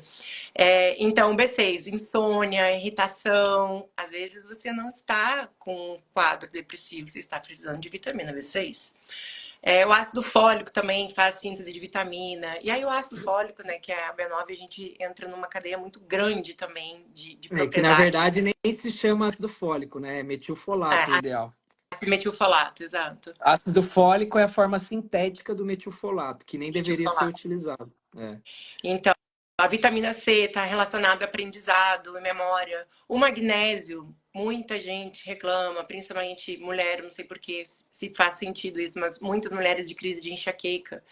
Então, B6, insônia, irritação. Às vezes você não está com um quadro depressivo, você está precisando de vitamina B6. O ácido fólico também faz síntese de vitamina. E aí o ácido fólico, né, que é a B9, a gente entra numa cadeia muito grande também de propriedades. Que na verdade nem se chama ácido fólico, né? É metilfolato o ideal. Metilfolato, exato. Ácido fólico é a forma sintética do metilfolato, que nem deveria ser utilizado. Então, a vitamina C está relacionada a aprendizado e memória. O magnésio, muita gente reclama, principalmente mulher, não sei por que se faz sentido isso, mas muitas mulheres de crise de enxaqueca.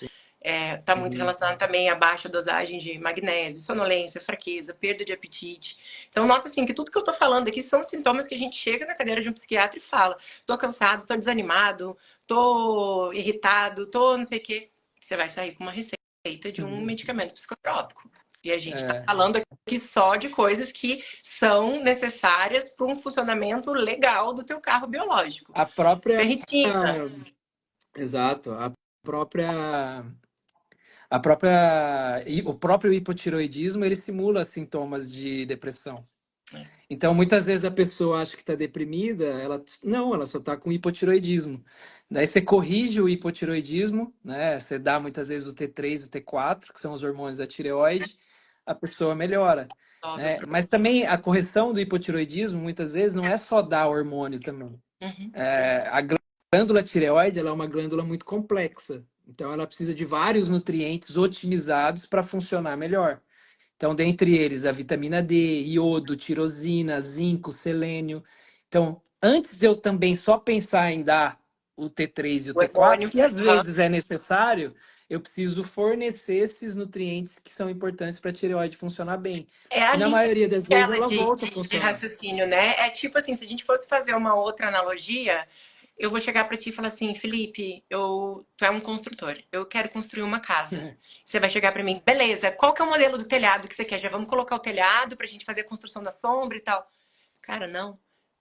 Tá muito relacionado também a baixa dosagem de magnésio, sonolência, fraqueza, perda de apetite. Então, nota assim que tudo que eu tô falando aqui são sintomas que a gente chega na cadeira de um psiquiatra e fala: tô cansado, tô desanimado, tô irritado, tô não sei o quê. Você vai sair com uma receita de um medicamento psicotrópico. E a gente tá falando aqui só de coisas que são necessárias para um funcionamento legal do teu carro biológico. A própria... Ferritina. Exato. O próprio hipotiroidismo, ele simula sintomas de depressão. Então, muitas vezes a pessoa acha que está deprimida, ela só está com hipotiroidismo. Daí você corrige o hipotiroidismo, né? Você dá muitas vezes o T3 e o T4, que são os hormônios da tireoide, a pessoa melhora. Né? Mas também a correção do hipotiroidismo, muitas vezes, não é só dar hormônio também. A glândula tireoide, ela é uma glândula muito complexa. Então, ela precisa de vários nutrientes otimizados para funcionar melhor. Então, dentre eles, a vitamina D, iodo, tirosina, zinco, selênio. Então, antes de eu também só pensar em dar o T3 e o T4, que às vezes é necessário, eu preciso fornecer esses nutrientes que são importantes para a tireoide funcionar bem. E na maioria das vezes ela volta a funcionar. De raciocínio, né? É tipo assim, se a gente fosse fazer uma outra analogia, eu vou chegar para ti e falar assim: Felipe, tu é um construtor, eu quero construir uma casa. Você vai chegar para mim: beleza, qual que é o modelo do telhado que você quer? Já vamos colocar o telhado pra gente fazer a construção da sombra e tal. Cara, não.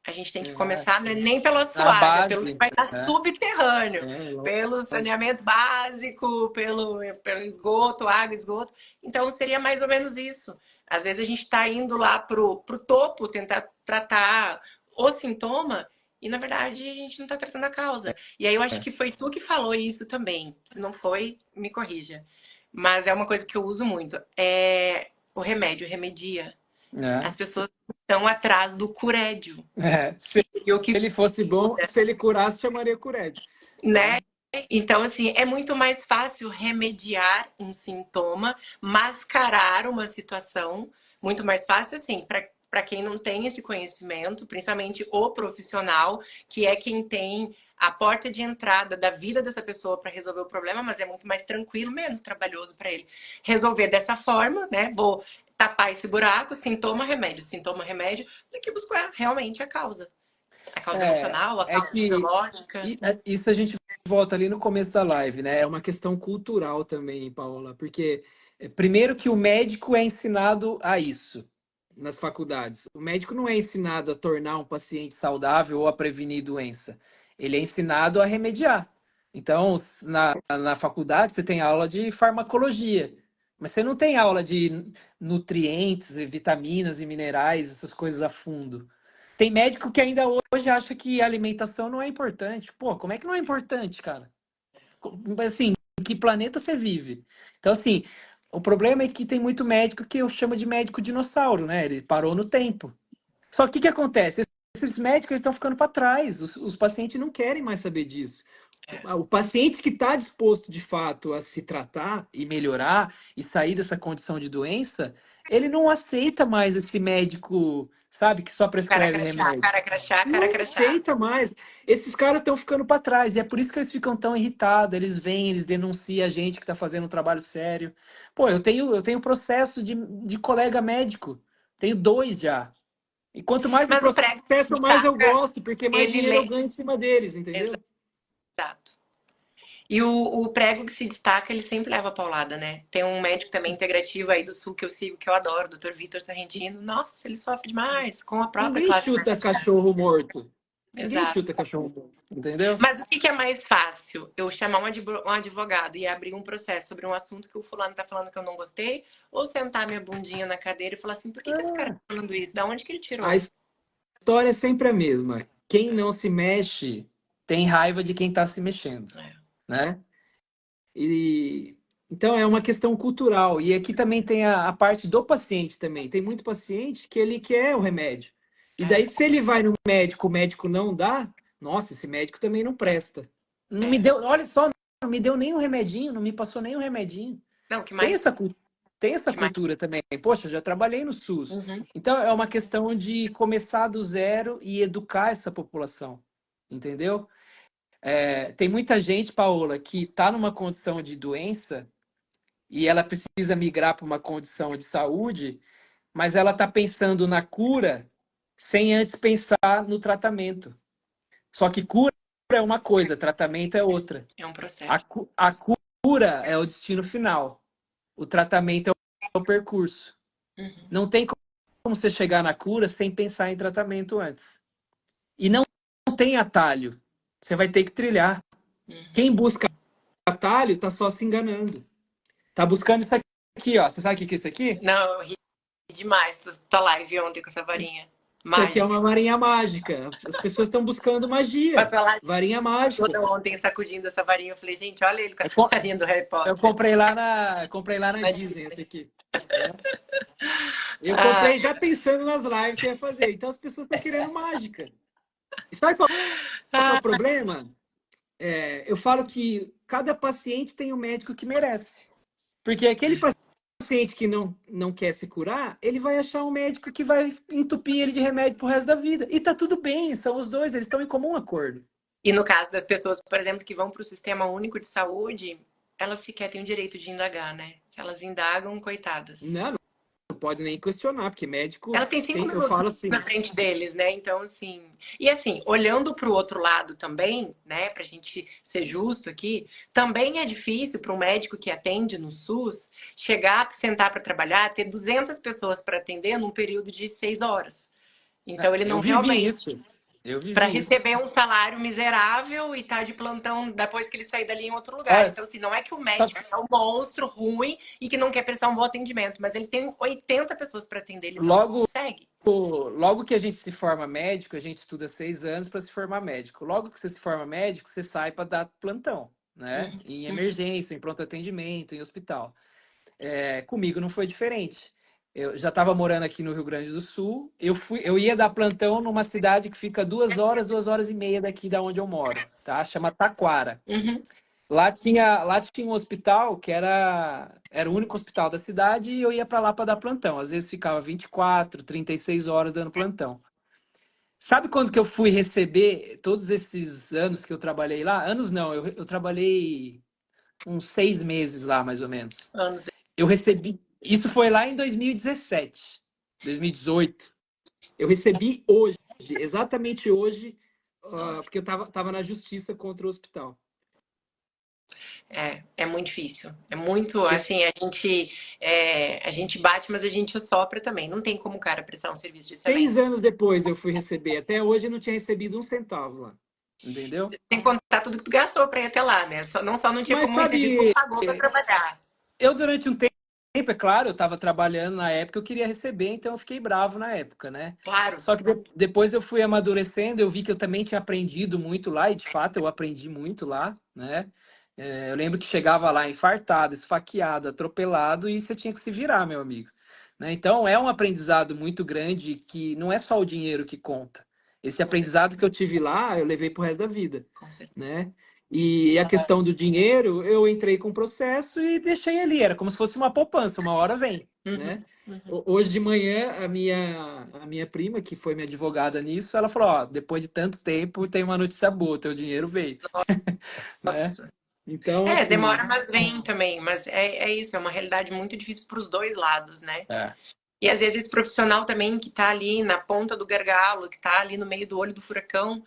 A gente tem que começar, não é nem pela suave, pelo que vai estar subterrâneo, pelo saneamento básico, pelo esgoto, água, esgoto. Então, seria mais ou menos isso. Às vezes a gente está indo lá pro topo, tentar tratar o sintoma, e na verdade a gente não está tratando a causa. E aí eu acho que foi tu que falou isso também. Se não foi, me corrija. Mas é uma coisa que eu uso muito. É o remédio, remedia. As pessoas estão atrás do curédio. Se ele fosse bom, se ele curasse, chamaria curédio. Né? Então, assim, é muito mais fácil remediar um sintoma, mascarar uma situação. Muito mais fácil, assim, para quem não tem esse conhecimento, principalmente o profissional, que é quem tem a porta de entrada da vida dessa pessoa para resolver o problema, mas é muito mais tranquilo, menos trabalhoso para ele resolver dessa forma, né? Vou tapar esse buraco, sintoma, remédio, do que buscar realmente a causa. A causa emocional, a causa biológica. Isso a gente volta ali no começo da live, né? É uma questão cultural também, Paola, porque primeiro que o médico é ensinado a isso nas faculdades. O médico não é ensinado a tornar um paciente saudável ou a prevenir doença. Ele é ensinado a remediar. Então, na faculdade, você tem aula de farmacologia, mas você não tem aula de nutrientes, vitaminas e minerais, essas coisas a fundo. Tem médico que ainda hoje acha que alimentação não é importante. Pô, como é que não é importante, cara? Assim, em que planeta você vive? Então, assim, o problema é que tem muito médico que eu chamo de médico dinossauro, né? Ele parou no tempo. Só que o que acontece? Esses médicos estão ficando para trás. Os pacientes não querem mais saber disso. O paciente que está disposto, de fato, a se tratar e melhorar e sair dessa condição de doença, ele não aceita mais esse médico, sabe, que só prescreve remédio. Não aceita mais. Esses caras estão ficando para trás. E é por isso que eles ficam tão irritados. Eles vêm, eles denunciam a gente que está fazendo um trabalho sério. Pô, eu tenho processo de colega médico. Tenho 2 já. E quanto mais no processo, mais eu gosto, porque mais dinheiro eu ganho em cima deles, entendeu? Exato. E o prego que se destaca, ele sempre leva a paulada, né? Tem um médico também integrativo aí do Sul que eu sigo, que eu adoro, o Dr. Vitor Sorrentino. Nossa, ele sofre demais com a própria classe. Ninguém chuta cachorro morto. Ninguém chuta cachorro morto, entendeu? Mas o que é mais fácil? Eu chamar um advogado e abrir um processo sobre um assunto que o fulano tá falando que eu não gostei? Ou sentar minha bundinha na cadeira e falar assim, por que esse cara tá falando isso? Da onde que ele tirou? A história é sempre a mesma. Quem não se mexe tem raiva de quem tá se mexendo. Né? Então é uma questão cultural. E aqui também tem a parte do paciente também. Tem muito paciente que ele quer o remédio. E daí, se ele vai no médico, o médico não dá, nossa, esse médico também não presta. Não me deu, olha só, não me deu nem um remedinho, não me passou nem um remedinho. Não, que mais... Tem essa cultura também. Poxa, eu já trabalhei no SUS. Então é uma questão de começar do zero e educar essa população. Entendeu? Tem muita gente, Paola, que está numa condição de doença e ela precisa migrar para uma condição de saúde, mas ela está pensando na cura sem antes pensar no tratamento. Só que cura é uma coisa, tratamento é outra. É um processo. A cura é o destino final. O tratamento é o percurso. Não tem como você chegar na cura sem pensar em tratamento antes. E não tem atalho. Você vai ter que trilhar. Quem busca atalho está só se enganando. Tá buscando isso aqui, ó. Você sabe o que é isso aqui? Não, eu ri demais tua live ontem com essa varinha. Isso aqui é uma varinha mágica. As pessoas estão buscando magia. Posso falar? Varinha mágica. Toda ontem sacudindo essa varinha, eu falei, gente, olha ele com essa varinha do Harry Potter. Eu comprei lá na Disney essa aqui. Eu comprei já pensando nas lives que eu ia fazer. Então as pessoas estão querendo mágica. E sabe qual é o problema? Eu falo que cada paciente tem o médico que merece. Porque aquele paciente que não quer se curar, ele vai achar um médico que vai entupir ele de remédio pro resto da vida. E tá tudo bem, são os dois, eles estão em comum acordo. E no caso das pessoas, por exemplo, que vão para o Sistema Único de Saúde, elas sequer têm o direito de indagar, né? Se elas indagam, coitadas. Não pode nem questionar, porque médico... Ela tem 5 minutos eu falo assim, na frente deles, né? Então, assim... E assim, olhando para o outro lado também, né? Pra gente ser justo aqui, também é difícil para um médico que atende no SUS chegar, sentar para trabalhar, ter 200 pessoas para atender num período de 6 horas. Então, ele não realmente... Para receber um salário miserável e estar de plantão depois que ele sair dali em outro lugar. Então, assim, não é que o médico é um monstro ruim e que não quer prestar um bom atendimento, mas ele tem 80 pessoas para atender, ele não consegue. Logo que a gente se forma médico, a gente estuda 6 anos para se formar médico. Logo que você se forma médico, você sai para dar plantão, né? Em emergência, em pronto atendimento, em hospital. Comigo não foi diferente. Eu já estava morando aqui no Rio Grande do Sul. Eu ia dar plantão numa cidade que fica 2 horas e meia daqui da onde eu moro, tá? Chama Taquara. Lá tinha um hospital que era o único hospital da cidade e eu ia para lá para dar plantão. Às vezes ficava 24, 36 horas dando plantão. Sabe quando que eu fui receber todos esses anos que eu trabalhei lá? Anos não, eu trabalhei uns 6 meses lá, mais ou menos. Eu recebi... Isso foi lá em 2017, 2018. Eu recebi hoje, exatamente hoje, porque eu tava na justiça contra o hospital. É muito difícil. É muito, assim, a gente bate, mas a gente sopra também. Não tem como o cara prestar um serviço de excelência. 6 anos depois eu fui receber. Até hoje eu não tinha recebido um centavo lá. Entendeu? Sem contar tudo que tu gastou pra ir até lá, né? Não tinha como receber, como pagou pra trabalhar. Eu, durante um tempo, é claro, eu estava trabalhando na época, eu queria receber, então eu fiquei bravo na época, né? Claro. Só que depois eu fui amadurecendo, eu vi que eu também tinha aprendido muito lá, e de fato eu aprendi muito lá, né? Eu lembro que chegava lá infartado, esfaqueado, atropelado, e você tinha que se virar, meu amigo. Né? Então é um aprendizado muito grande que não é só o dinheiro que conta. Esse aprendizado que eu tive lá, eu levei pro resto da vida, né? E a questão do dinheiro, eu entrei com o processo e deixei ali. Era como se fosse uma poupança, uma hora vem, né? Hoje de manhã, a minha prima, que foi minha advogada nisso, ela falou, ó, depois de tanto tempo, tem uma notícia boa, teu dinheiro veio. Né? Então, assim, demora, mas vem também. Mas é isso, é uma realidade muito difícil para os dois lados, né? E às vezes esse profissional também que tá ali na ponta do gargalo, que tá ali no meio do olho do furacão,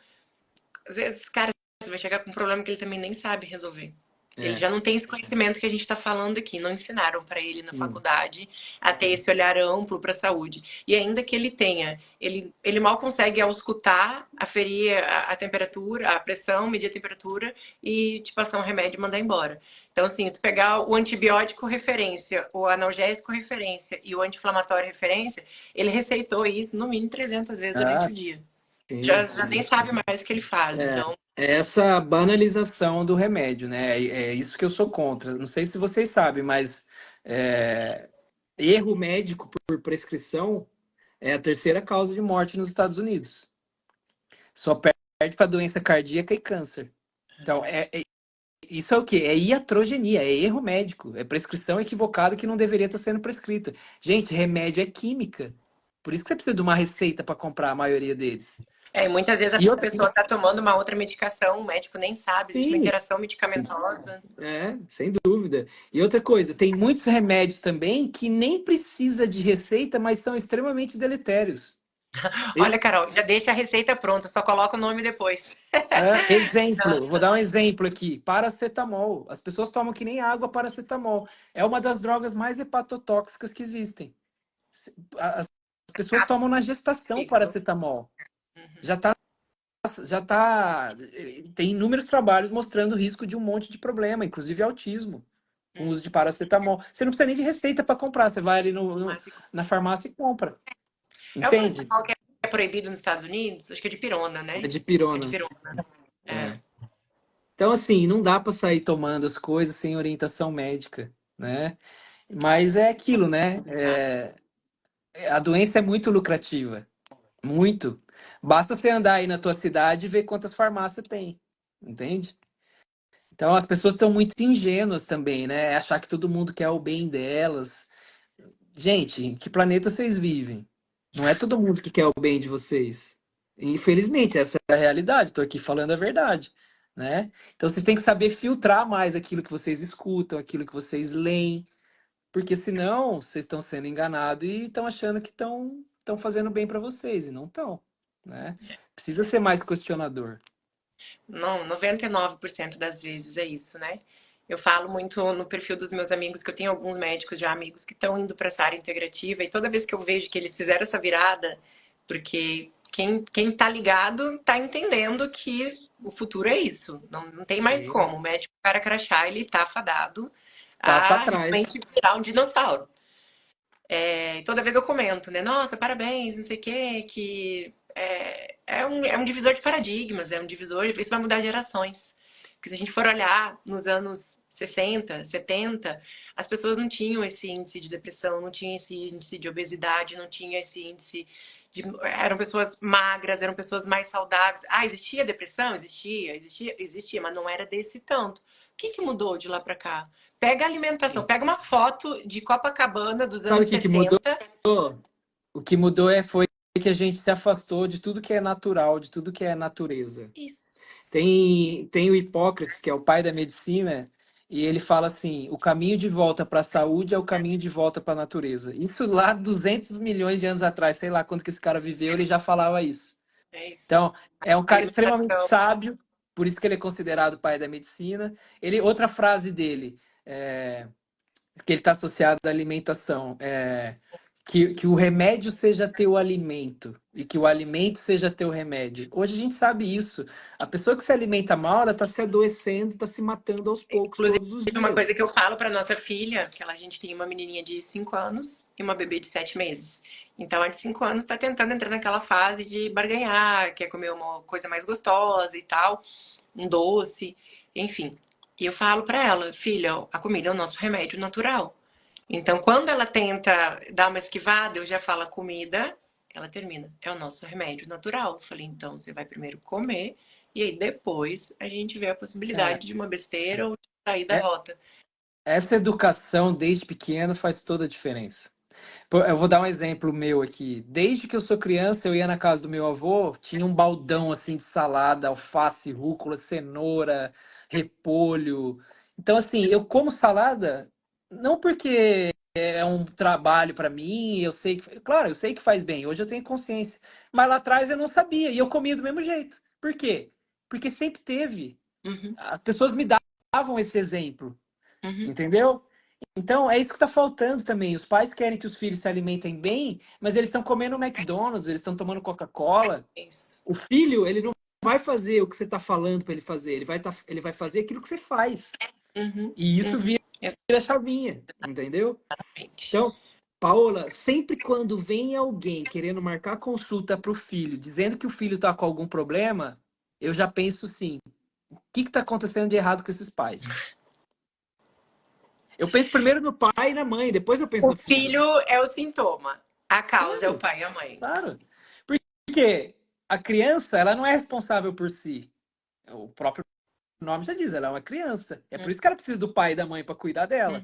às vezes, cara, você vai chegar com um problema que ele também nem sabe resolver. Ele já não tem esse conhecimento que a gente está falando aqui. Não ensinaram para ele na faculdade a ter esse olhar amplo para a saúde. E ainda que ele tenha, ele mal consegue auscultar, aferir a temperatura, a pressão, medir a temperatura e te passar um remédio e mandar embora. Então, assim, se tu pegar o antibiótico referência, o analgésico referência e o anti-inflamatório referência, ele receitou isso no mínimo 300 vezes durante o dia. Já nem sabe mais o que ele faz, então... Essa banalização do remédio, né? É isso que eu sou contra. Não sei se vocês sabem, mas erro médico por prescrição é a terceira causa de morte nos Estados Unidos. Só perde para doença cardíaca e câncer. Então, isso é o quê? É iatrogenia, é erro médico, é prescrição equivocada que não deveria estar sendo prescrita. Gente, remédio é química. Por isso que você precisa de uma receita para comprar a maioria deles. É, e muitas vezes E a outra, pessoa está tomando uma outra medicação, o médico nem sabe, existe uma sim, interação medicamentosa. sem dúvida. E outra coisa, tem muitos remédios também que nem precisa de receita, mas são extremamente deletérios. Olha, Carol, já deixa a receita pronta, só coloca o nome depois. Exemplo, vou dar um exemplo aqui. Paracetamol. As pessoas tomam que nem água paracetamol. É uma das drogas mais hepatotóxicas que existem. As pessoas tomam na gestação Ridículo. paracetamol. Uhum. Já tá. Tem inúmeros trabalhos mostrando o risco de um monte de problema, inclusive autismo, com o uso de paracetamol. Você não precisa nem de receita para comprar, você vai ali na farmácia e compra. É o Entende? paracetamol que é proibido nos Estados Unidos? Acho que é de pirona, É né? de É de pirona. pirona. É. É. Então, assim, não dá para sair tomando as coisas sem orientação médica, né? Mas é aquilo, né? A doença é muito lucrativa. Muito. Basta você andar aí na tua cidade e ver quantas farmácias tem. Entende? Então as pessoas estão muito ingênuas também, né? Achar que todo mundo quer o bem delas. Gente, em que planeta vocês vivem? Não é todo mundo que quer o bem de vocês. Infelizmente, essa é a realidade. Estou aqui falando a verdade, né? Então vocês têm que saber filtrar mais aquilo que vocês escutam, aquilo que vocês leem, porque senão vocês estão sendo enganados e estão achando que estão fazendo bem para vocês e não estão, né? Precisa ser mais questionador. Não, 99% das vezes é isso, né? Eu falo muito no perfil dos meus amigos que eu tenho alguns médicos já amigos que estão indo para essa área integrativa e toda vez que eu vejo que eles fizeram essa virada, porque quem tá ligado tá entendendo que o futuro é isso. Não tem mais como. O médico, cara crachá, ele tá fadado Tá para a trás. realmente virar um dinossauro. É, toda vez eu comento, né? Nossa, parabéns, não sei o quê, que é um divisor de paradigmas, é um divisor, isso vai mudar gerações. Porque se a gente for olhar nos anos 60, 70, as pessoas não tinham esse índice de depressão, não tinham esse índice de obesidade, não tinha esse índice de. Eram pessoas magras, eram pessoas mais saudáveis. Ah, existia depressão? Existia, mas não era desse tanto. O que mudou de lá pra cá? Pega a alimentação, pega uma foto de Copacabana dos Sabe anos o que mudou? 70. O que mudou foi que a gente se afastou de tudo que é natural, de tudo que é natureza. Isso. Tem o Hipócrates, que é o pai da medicina, e ele fala assim: o caminho de volta para a saúde é o caminho de volta para a natureza. Isso lá 200 milhões de anos atrás, sei lá quanto que esse cara viveu, ele já falava isso. É isso. Então, é um cara extremamente Alimentação. sábio, por isso que ele é considerado o pai da medicina. Outra frase dele, que ele está associado à alimentação, que o remédio seja teu alimento e que o alimento seja teu remédio. Hoje a gente sabe isso. A pessoa que se alimenta mal, ela está se adoecendo, está se matando aos poucos, Inclusive, todos os uma coisa dias. que eu falo para nossa filha, que a gente tem uma menininha de 5 anos e uma bebê de 7 meses. Então, a de 5 anos está tentando entrar naquela fase de barganhar, quer comer uma coisa mais gostosa e tal, um doce, enfim. E eu falo para ela, filha, a comida é o nosso remédio natural. Então, quando ela tenta dar uma esquivada, eu já falo a comida, ela termina. É o nosso remédio natural. Eu falei, então você vai primeiro comer, e aí depois a gente vê a É, possibilidade de uma besteira ou de sair da é- rota. essa educação desde pequeno faz toda a diferença. Pô, eu vou dar um exemplo meu aqui. Desde que eu sou criança, eu ia na casa do meu avô, tinha um baldão assim de salada, alface, rúcula, cenoura, repolho. Então, assim, eu como salada não porque é um trabalho para mim, eu sei que, claro, eu sei que faz bem, hoje eu tenho consciência, mas lá atrás eu não sabia e eu comia do mesmo jeito. Por quê? Porque sempre teve. Uhum, As pessoas me davam esse exemplo, uhum, entendeu? Então, é isso que está faltando também. Os pais querem que os filhos se alimentem bem, mas eles estão comendo McDonald's, eles estão tomando Coca-Cola. é isso. O filho, ele não vai fazer o que você está falando para ele fazer, ele vai fazer aquilo que você faz. Uhum, E isso uhum, vira a chavinha, entendeu? exatamente. Então, Paola, sempre quando vem alguém querendo marcar consulta para o filho, dizendo que o filho está com algum problema, eu já penso assim: o que está acontecendo de errado com esses pais? Eu penso primeiro no pai e na mãe, depois eu penso O no filho. filho é o sintoma, a causa é o Claro. pai e a mãe. Claro. Porque a criança, ela não é responsável por si. O próprio nome já diz, ela é uma criança. É por isso que ela precisa do pai e da mãe para cuidar dela.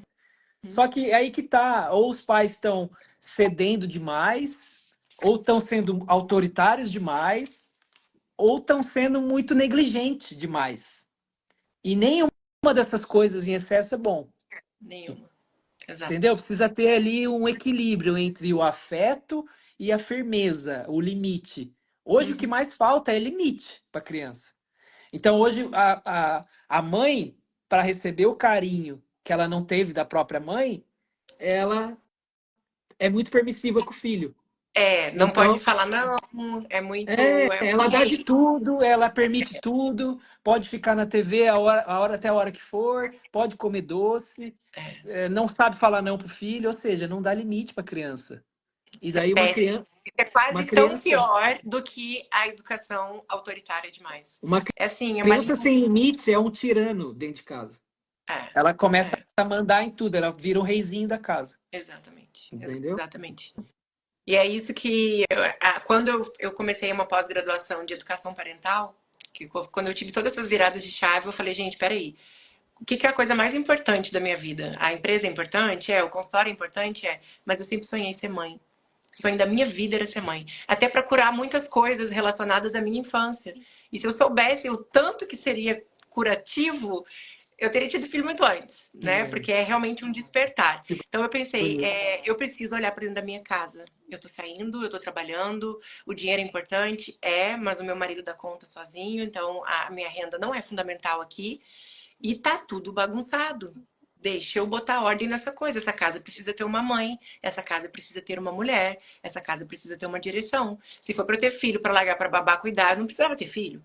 Uhum. Só que é aí que tá, ou os pais estão cedendo demais, ou estão sendo autoritários demais, ou estão sendo muito negligentes demais. E nenhuma dessas coisas em excesso é bom. Nenhuma. Exato. Entendeu? Precisa ter ali um equilíbrio entre o afeto e a firmeza, o limite. Hoje o que mais falta é limite para a criança. Então hoje a mãe, para receber o carinho que ela não teve da própria mãe, ela é muito permissiva com o filho. Não Então, pode falar não, é muito... ela dá de tudo, ela permite tudo, pode ficar na TV até a hora que for, pode comer doce, não sabe falar não pro filho, ou seja, não dá limite para criança. E daí uma criança... Isso é quase tão pior do que a educação autoritária demais. Uma criança sem limite é um tirano dentro de casa. Ela começa a mandar em tudo, ela vira o reizinho da casa. Exatamente. Entendeu? Exatamente. E é isso que, quando eu comecei uma pós-graduação de educação parental, quando eu tive todas essas viradas de chave, eu falei, gente, peraí, o que é a coisa mais importante da minha vida? A empresa é importante? O consultório é importante? Mas eu sempre sonhei ser mãe. O sonho da minha vida era ser mãe. Até para curar muitas coisas relacionadas à minha infância. E se eu soubesse o tanto que seria curativo, eu teria tido filho muito antes, né? Porque é realmente um despertar. Então eu pensei, eu preciso olhar para dentro da minha casa. Eu tô saindo, eu tô trabalhando, o dinheiro é importante, mas o meu marido dá conta sozinho, então a minha renda não é fundamental aqui. E tá tudo bagunçado. Deixa eu botar ordem nessa coisa. Essa casa precisa ter uma mãe, essa casa precisa ter uma mulher, essa casa precisa ter uma direção. Se for para eu ter filho, para largar para babá cuidar, eu não precisava ter filho.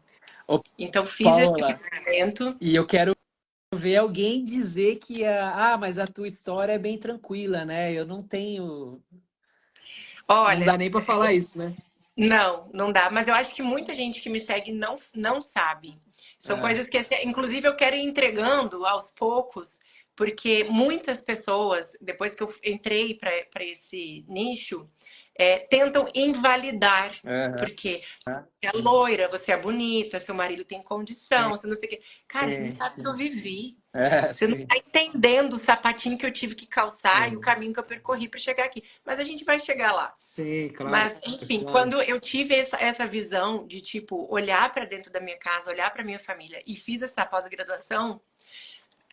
Então fiz Paola, esse movimento. E eu quero ver alguém dizer que mas a tua história é bem tranquila, né? Eu não tenho... Olha, não dá nem para falar isso, né? Não dá. Mas eu acho que muita gente que me segue não sabe. São coisas que, inclusive, eu quero ir entregando aos poucos, porque muitas pessoas, depois que eu entrei para esse nicho, tentam invalidar. Porque você é loira, você é bonita, seu marido tem condição, você não sei o quê. Cara, você não sabe o que eu vivi. Você não está entendendo o sapatinho que eu tive que calçar e o caminho que eu percorri para chegar aqui. Mas a gente vai chegar lá. Sim, claro. Mas, enfim, quando eu tive essa visão de, tipo, olhar para dentro da minha casa, olhar para minha família e fiz essa pós-graduação,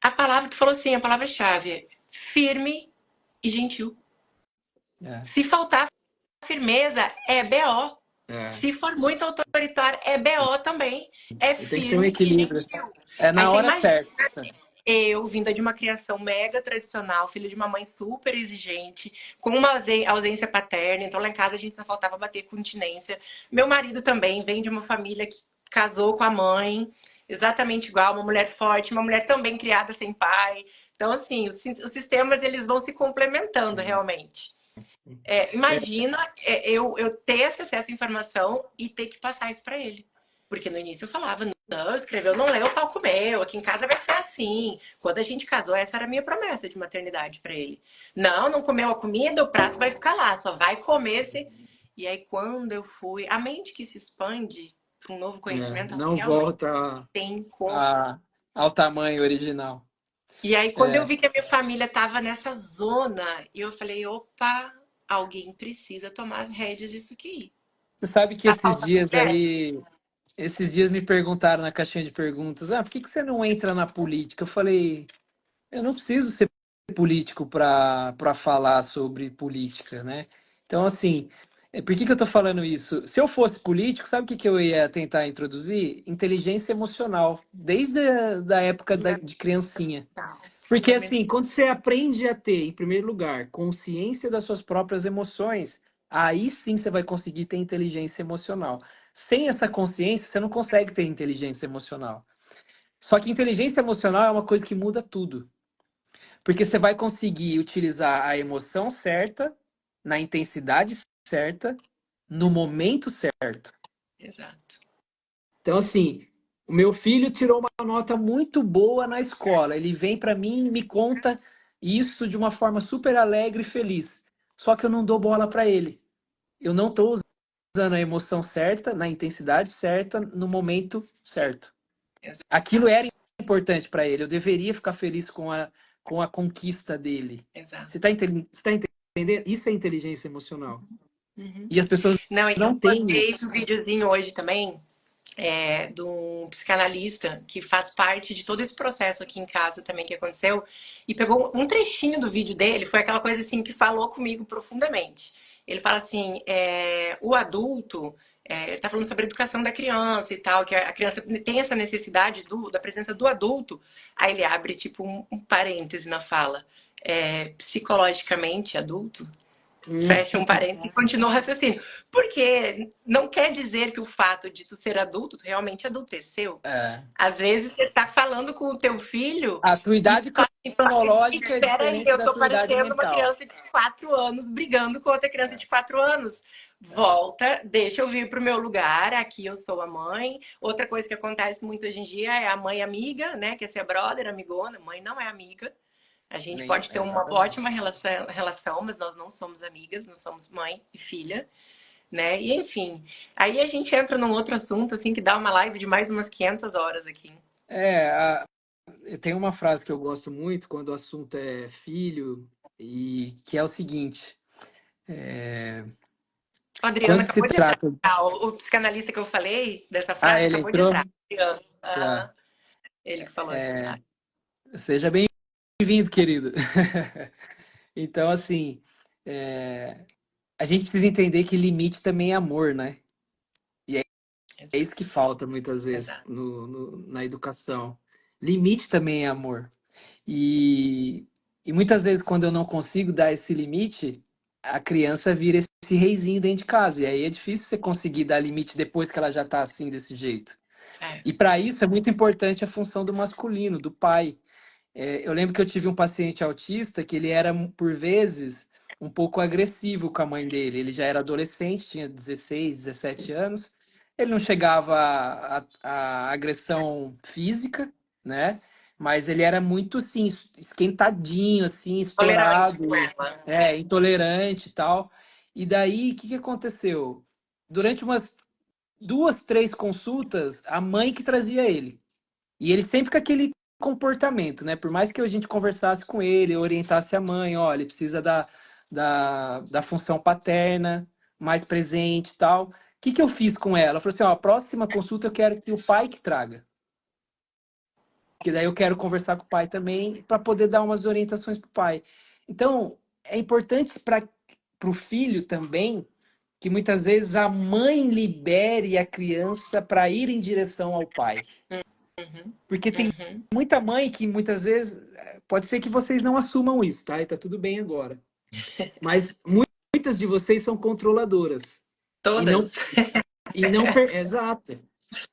a palavra que falou assim, a palavra-chave é firme e gentil. Se faltar firmeza, é BO. Se for muito autoritário, é BO também. É firme e gentil. É na hora certa. Eu, vinda de uma criação mega tradicional, filha de uma mãe super exigente, com uma ausência paterna, então lá em casa a gente só faltava bater continência. Meu marido também vem de uma família que casou com a mãe, exatamente igual, uma mulher forte, uma mulher também criada sem pai. Então, assim, os sistemas eles vão se complementando realmente. Imagina eu ter esse acesso à informação e ter que passar isso para ele. Porque no início eu falava, não, escreveu, não leu, o pau comeu, aqui em casa vai ser assim. Quando a gente casou, essa era a minha promessa de maternidade para ele. Não comeu a comida, o prato vai ficar lá, só vai comer se... E aí quando eu fui, a mente que se expande para um novo conhecimento, não volta ao tamanho original. E aí quando eu vi que a minha família estava nessa zona, eu falei, opa, alguém precisa tomar as rédeas disso aqui. Você sabe que esses dias me perguntaram na caixinha de perguntas, por que você não entra na política? Eu falei, eu não preciso ser político para falar sobre política, né? Então, assim, por que eu tô falando isso? Se eu fosse político, sabe o que eu ia tentar introduzir? Inteligência emocional, desde a época de criancinha. Porque, assim, quando você aprende a ter, em primeiro lugar, consciência das suas próprias emoções, aí sim você vai conseguir ter inteligência emocional. Sem essa consciência, você não consegue ter inteligência emocional. Só que inteligência emocional é uma coisa que muda tudo. Porque você vai conseguir utilizar a emoção certa, na intensidade certa, no momento certo. Exato. Então, assim, o meu filho tirou uma nota muito boa na escola. Ele vem para mim e me conta isso de uma forma super alegre e feliz. Só que eu não dou bola para ele. Eu não estou usando a emoção certa, na intensidade certa, no momento certo. Aquilo era importante para ele. Eu deveria ficar feliz com a conquista dele. Exato. Você está entendendo? Isso é inteligência emocional. E as pessoas não têm isso. Eu postei um videozinho hoje também, de um psicanalista que faz parte de todo esse processo aqui em casa também que aconteceu, e pegou um trechinho do vídeo dele, foi aquela coisa assim que falou comigo profundamente. Ele fala assim, o adulto, ele tá falando sobre a educação da criança e tal, que a criança tem essa necessidade da presença do adulto, aí ele abre tipo um parêntese na fala, psicologicamente adulto, fecha um parênteses e continua o raciocínio. Porque não quer dizer que o fato de tu ser adulto, tu realmente adulteceu. É. Às vezes você tá falando com o teu filho A tua e idade tu fala assim, cronológica é peraí, diferente eu da tô tua idade parecendo uma mental. criança de 4 anos brigando com outra criança de 4 anos. Volta, deixa eu vir pro meu lugar, aqui eu sou a mãe. Outra coisa que acontece muito hoje em dia é a mãe amiga, né? Quer ser brother, amigona. Mãe não é amiga. A gente pode ter uma ótima relação, mas nós não somos amigas, não somos mãe e filha, né? E enfim, aí a gente entra num outro assunto, assim, que dá uma live de mais umas 500 horas aqui. Tem uma frase que eu gosto muito quando o assunto é filho, e que é o seguinte: O Adriano quando se acabou de entrar. trata. O psicanalista que eu falei dessa frase Ele acabou de entrou? entrar. Adriano. Tá. Ele que falou essa frase. Seja bem-vindo, querido. Então, assim, a gente precisa entender que limite também é amor, né? É isso que falta muitas vezes Exato. na educação. Limite também é amor. E muitas vezes, quando eu não consigo dar esse limite, a criança vira esse reizinho dentro de casa. E aí é difícil você conseguir dar limite depois que ela já está assim, desse jeito. E para isso é muito importante a função do masculino, do pai. Eu lembro que eu tive um paciente autista que ele era, por vezes, um pouco agressivo com a mãe dele. Ele já era adolescente, tinha 16, 17 anos. Ele não chegava a agressão física, né? Mas ele era muito, assim, esquentadinho, assim, Tolerante estourado, com ela. intolerante e tal. E daí, o que aconteceu? Durante umas 2, 3 consultas, a mãe que trazia ele. E ele sempre com aquele comportamento, né? Por mais que a gente conversasse com ele, orientasse a mãe, olha, ele precisa da função paterna mais presente e tal. O que eu fiz com ela? Eu falei assim, ó, a próxima consulta eu quero que o pai que traga. Que daí eu quero conversar com o pai também para poder dar umas orientações para o pai. Então, é importante para o filho também que muitas vezes a mãe libere a criança para ir em direção ao pai. Porque tem muita mãe que muitas vezes, pode ser que vocês não assumam isso, tá? E tá tudo bem agora. Mas muitas de vocês são controladoras. Todas. Exato.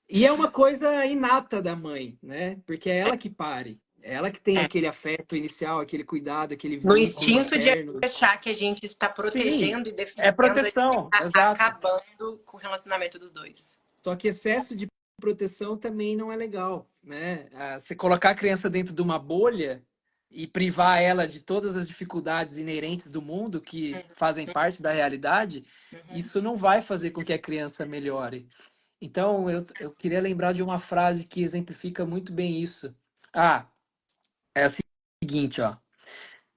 E é uma coisa inata da mãe, né? Porque é ela que pare. É ela que tem aquele afeto inicial, aquele cuidado, aquele No vínculo instinto de materno. achar que a gente está Sim, protegendo e é defendendo, a gente proteção, está exato. acabando com o relacionamento dos dois. Só que excesso de proteção também não é legal, né? Você colocar a criança dentro de uma bolha e privar ela de todas as dificuldades inerentes do mundo que fazem parte da realidade, isso não vai fazer com que a criança melhore. Então, eu queria lembrar de uma frase que exemplifica muito bem isso. É a seguinte, ó.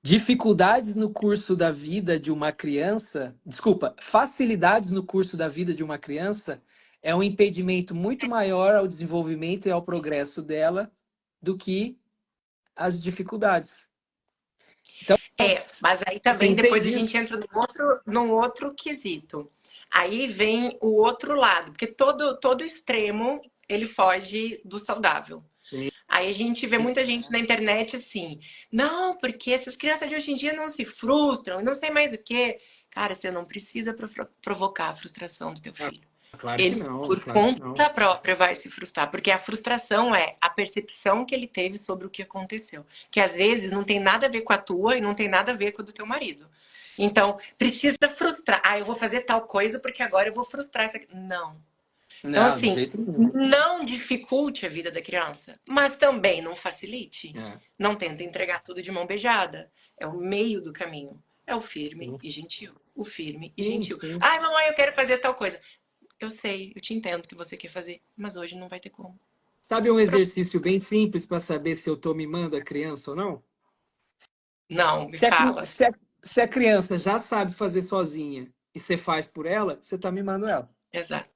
Dificuldades no curso da vida de uma criança, desculpa, facilidades no curso da vida de uma criança é um impedimento muito maior ao desenvolvimento e ao progresso dela do que as dificuldades. Então, mas aí também depois a gente entra num outro quesito. Aí vem o outro lado, porque todo extremo ele foge do saudável. Sim. Aí a gente vê muita gente na internet assim, não, porque essas crianças de hoje em dia não se frustram, não sei mais o quê. Cara, você não precisa provocar a frustração do teu filho. Claro Ele, que não, por claro conta própria, vai se frustrar. Porque a frustração é a percepção que ele teve sobre o que aconteceu. Que às vezes não tem nada a ver com a tua e não tem nada a ver com a do teu marido. Então, precisa frustrar. Eu vou fazer tal coisa porque agora eu vou frustrar essa. Não. Então, assim, não dificulte a vida da criança, mas também não facilite. Não tenta entregar tudo de mão beijada. É o meio do caminho. É o firme e gentil. O firme e gentil. Sim. Mamãe, eu quero fazer tal coisa. Eu sei, eu te entendo que você quer fazer, mas hoje não vai ter como. Sabe um exercício bem simples para saber se eu tô mimando a criança ou não? Não, me fala. Se a criança já sabe fazer sozinha e você faz por ela, você tá mimando ela. Exato.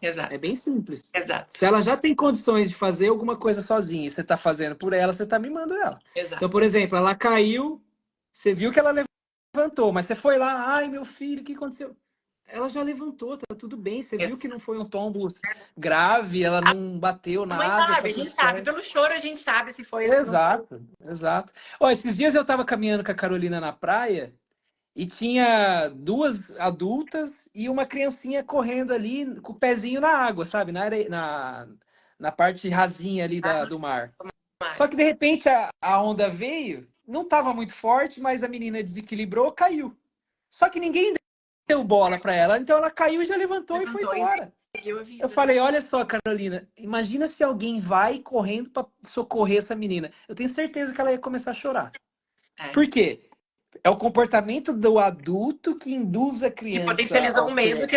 É Exato, bem simples. exato, Se ela já tem condições de fazer alguma coisa sozinha e você está fazendo por ela, você está mimando ela. Então, exato. por exemplo, ela caiu, você viu que ela levantou, mas você foi lá, ai, meu filho, o que aconteceu? Ela já levantou, tá tudo bem. Você viu que não foi um tombo grave, ela não bateu A mãe nada, tá sabe, a tudo gente sabe, certo. pelo choro a gente sabe se foi ou se não foi. Exato, exato. Ó, esses dias eu tava caminhando com a Carolina na praia e tinha duas adultas e uma criancinha correndo ali com o pezinho na água, sabe? Na parte rasinha ali do mar. Só Mar. que de repente a onda veio, não estava muito forte, mas a menina desequilibrou, caiu. Só que ninguém deu bola para ela, então ela caiu e já levantou e foi Levantou e embora. seguiu a Eu vida. falei, olha só, Carolina, imagina se alguém vai correndo para socorrer essa menina. Eu tenho certeza que ela ia começar a chorar. É. Por quê? É o comportamento do adulto que induz a Que criança potencializou ao um medo chorar. que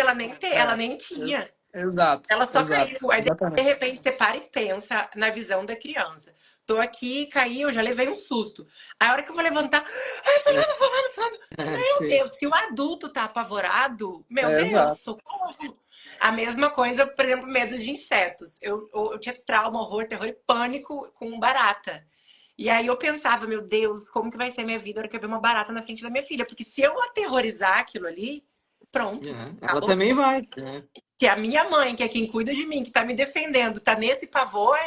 ela É, nem tinha. exato, Ela só exato, caiu. Aí, de exatamente. repente, você para e pensa na visão da criança. Tô aqui, caí, eu já levei um susto. Aí, a hora que eu vou levantar, ai, falando. Meu Sim, Deus, se o adulto tá apavorado, meu Deus, exato. socorro. A mesma coisa, por exemplo, medo de insetos. Eu tinha trauma, horror, terror e pânico com barata. E aí eu pensava, meu Deus, como que vai ser a minha vida na hora que eu ver uma barata na frente da minha filha? Porque se eu aterrorizar aquilo ali, pronto, Ela acabou. também vai. Se a minha mãe, que é quem cuida de mim, que tá me defendendo, tá nesse pavor,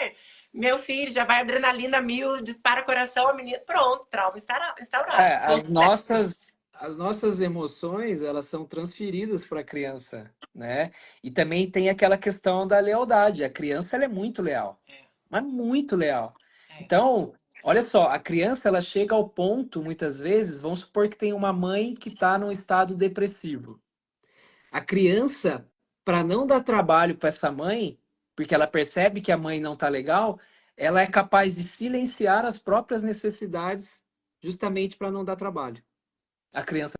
meu filho já vai adrenalina mil, dispara coração, a menina, pronto, trauma instaurado. Com sucesso. As nossas emoções, elas são transferidas para a criança, né? E também tem aquela questão da lealdade. A criança, ela é muito leal, É, mas muito leal. é. Então, olha só, a criança, ela chega ao ponto, muitas vezes, vamos supor que tem uma mãe que está num estado depressivo. A criança, para não dar trabalho para essa mãe, porque ela percebe que a mãe não está legal, ela é capaz de silenciar as próprias necessidades justamente para não dar trabalho. A criança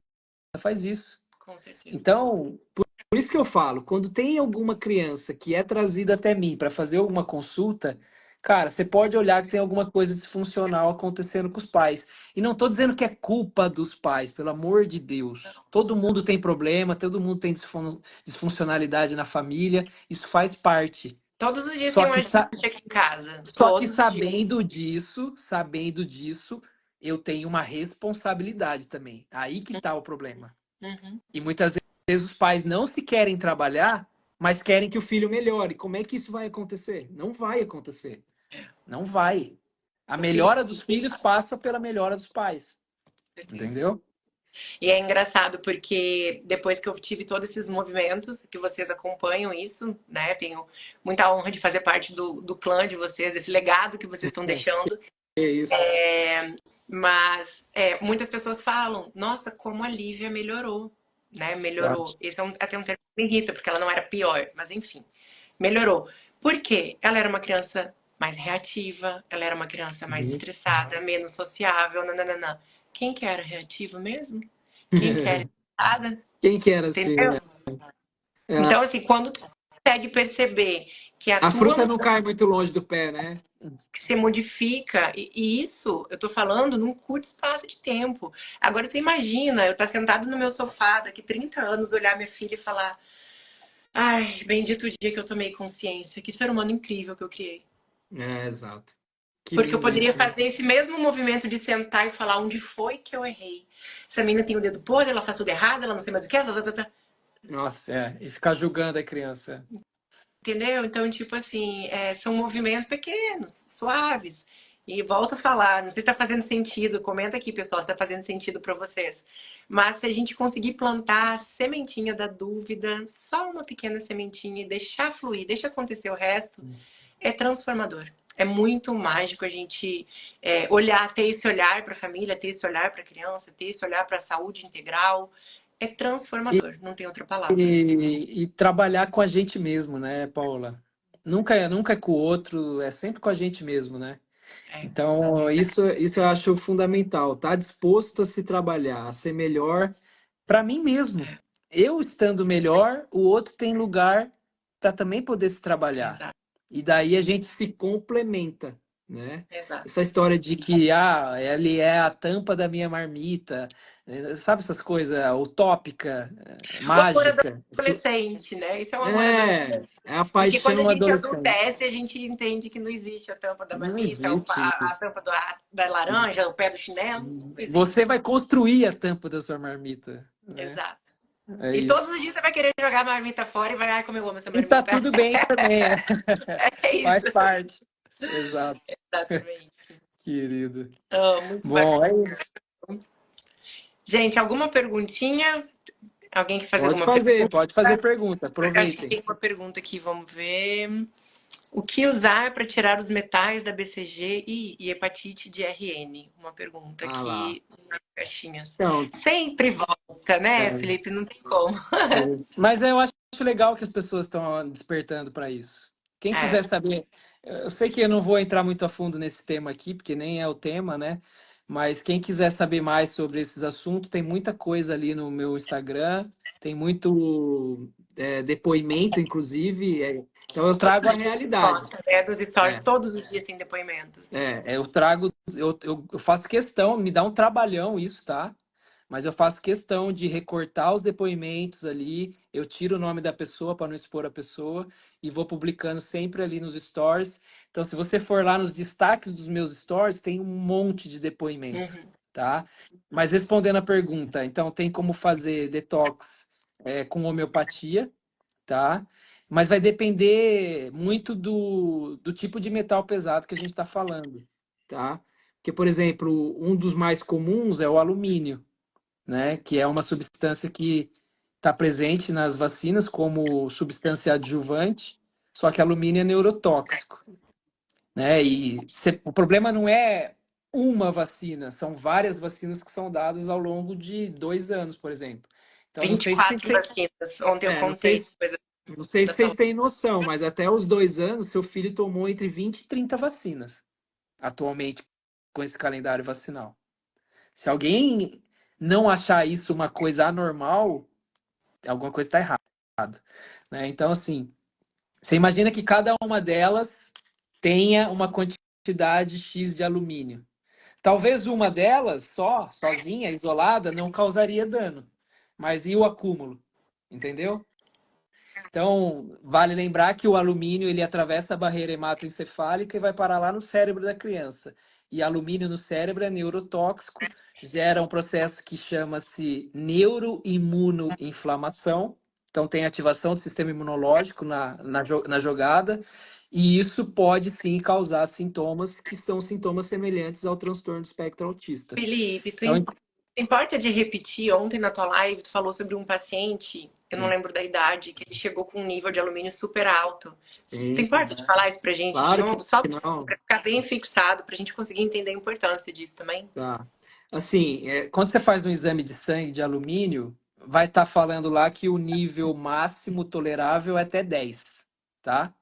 faz isso. Com certeza. Então, por isso que eu falo, quando tem alguma criança que é trazida até mim para fazer alguma consulta, cara, você pode olhar que tem alguma coisa disfuncional acontecendo com os pais. E não estou dizendo que é culpa dos pais, pelo amor de Deus. Todo mundo tem problema, todo mundo tem disfuncionalidade na família, isso faz parte. Todos os dias tem Só um que, ajuste aqui em casa. só que Todos os dias. sabendo disso, eu tenho uma responsabilidade também. Aí que tá o problema. Uhum. E muitas vezes os pais não se querem trabalhar, mas querem que o filho melhore. Como é que isso vai acontecer? Não vai acontecer. Não vai. A O filho, melhora dos filhos passa pela melhora dos pais. com certeza. Entendeu? E é engraçado porque depois que eu tive todos esses movimentos, que vocês acompanham isso, né? Tenho muita honra de fazer parte do clã de vocês, desse legado que vocês estão deixando. É isso. Mas muitas pessoas falam, nossa, como a Lívia melhorou, né? Melhorou. Esse é até um termo que me irrita, porque ela não era pior, mas enfim, melhorou. Por quê? Ela era uma criança mais reativa, ela era uma criança mais estressada, menos sociável, nananana. Quem que era reativa mesmo? Quem que era estressada? Quem que era assim, Entendeu? né? Então, assim, quando tu consegue perceber que a A tua fruta não cai muito longe do pé, né? que se modifica, e isso eu tô falando num curto espaço de tempo. Agora você imagina, eu estar sentado no meu sofá daqui 30 anos, olhar minha filha e falar: ai, bendito o dia que eu tomei consciência, que ser humano incrível que eu criei. Exato. Que Porque eu lindo poderia isso, né? fazer esse mesmo movimento de sentar e falar onde foi que eu errei. Essa menina tem o dedo podre, ela faz tudo errado, ela não sei mais o que é. Nossa, E ficar julgando a criança. Entendeu? Então, tipo assim, são movimentos pequenos, suaves. E volto a falar, não sei se está fazendo sentido, comenta aqui, pessoal, se está fazendo sentido para vocês. Mas se a gente conseguir plantar a sementinha da dúvida, só uma pequena sementinha e deixar fluir, deixa acontecer o resto, é transformador. É muito mágico a gente olhar, ter esse olhar para a família, ter esse olhar para a criança, ter esse olhar para a saúde integral. É transformador, não tem outra palavra. E trabalhar com a gente mesmo, né, Paula? Nunca é com o outro, é sempre com a gente mesmo, né? Então, isso eu acho fundamental. Tá disposto a se trabalhar, a ser melhor para mim mesmo. Eu estando melhor, o outro tem lugar para também poder se trabalhar. Exato. E daí a gente se complementa. né? Exato. Essa história de que ele é a tampa da minha marmita, sabe essas coisas utópica, O amor mágica. adolescente, né? Isso é um amor adolescente. É a Porque quando a paixão gente adolescente. adolesce, a gente entende que não existe a tampa da Não marmita, existe a isso. tampa da laranja, o pé do chinelo. Não existe. Você vai construir a tampa da sua marmita, né? Exato. É E todos os isso. dias você vai querer jogar a marmita fora e vai, ai, como eu amo essa E tá marmita. tudo bem também, né? É isso. Faz parte. Exato, Exatamente. querido. Muito Bom, bacana. é isso. Gente, alguma perguntinha? Alguém quer fazer alguma pergunta? Pode fazer pergunta. Acho que Aproveitem. tem uma pergunta aqui, vamos ver. O que usar para tirar os metais da BCG e hepatite de RN? Uma pergunta Ah lá. aqui nas caixinhas. Então, Sempre volta, né, é, Felipe? Não tem como. mas eu acho legal que as pessoas estão despertando para isso. Quem É. quiser saber, eu sei que eu não vou entrar muito a fundo nesse tema aqui, porque nem é o tema, né? Mas quem quiser saber mais sobre esses assuntos, tem muita coisa ali no meu Instagram, tem muito depoimento, inclusive. Então eu Todos trago a os dias realidade. posta, né? Dos stories, É, todos os dias tem depoimentos. eu trago, eu faço questão, me dá um trabalhão isso, tá? Mas eu faço questão de recortar os depoimentos ali, eu tiro o nome da pessoa para não expor a pessoa e vou publicando sempre ali nos stories. Então, se você for lá nos destaques dos meus stories, tem um monte de depoimento, Uhum. tá? Mas respondendo a pergunta, então tem como fazer detox com homeopatia, tá? Mas vai depender muito do tipo de metal pesado que a gente está falando, tá? Porque, por exemplo, um dos mais comuns é o alumínio, né? Que é uma substância que está presente nas vacinas como substância adjuvante, só que alumínio é neurotóxico, né? O problema não é uma vacina, são várias vacinas que são dadas ao longo de 2 anos, por exemplo. Então, não sei se vocês 24 têm, vacinas. Ontem eu não sei contei. se, não sei se Ainda são. vocês têm noção, mas até os 2 anos, seu filho tomou entre 20 e 30 vacinas, atualmente, com esse calendário vacinal. Se alguém não achar isso uma coisa anormal, alguma coisa está errada, né? Então, assim, você imagina que cada uma delas tenha uma quantidade X de alumínio. Talvez uma delas, sozinha, isolada, não causaria dano. Mas e o acúmulo? Entendeu? Então, vale lembrar que o alumínio ele atravessa a barreira hematoencefálica e vai parar lá no cérebro da criança. E alumínio no cérebro é neurotóxico, gera um processo que chama-se neuroimunoinflamação. Então, tem ativação do sistema imunológico na jogada, e isso pode sim causar sintomas que são sintomas semelhantes ao transtorno do espectro autista. Felipe, Então, importa de repetir, ontem na tua live tu falou sobre um paciente, eu não lembro da idade, que ele chegou com um nível de alumínio super alto. Tu sim, importa de falar isso pra gente de claro que novo? Só não. pra ficar bem fixado, pra gente conseguir entender a importância disso também? Tá. Assim, quando você faz um exame de sangue de alumínio, vai estar falando lá que o nível máximo tolerável é até 10, tá?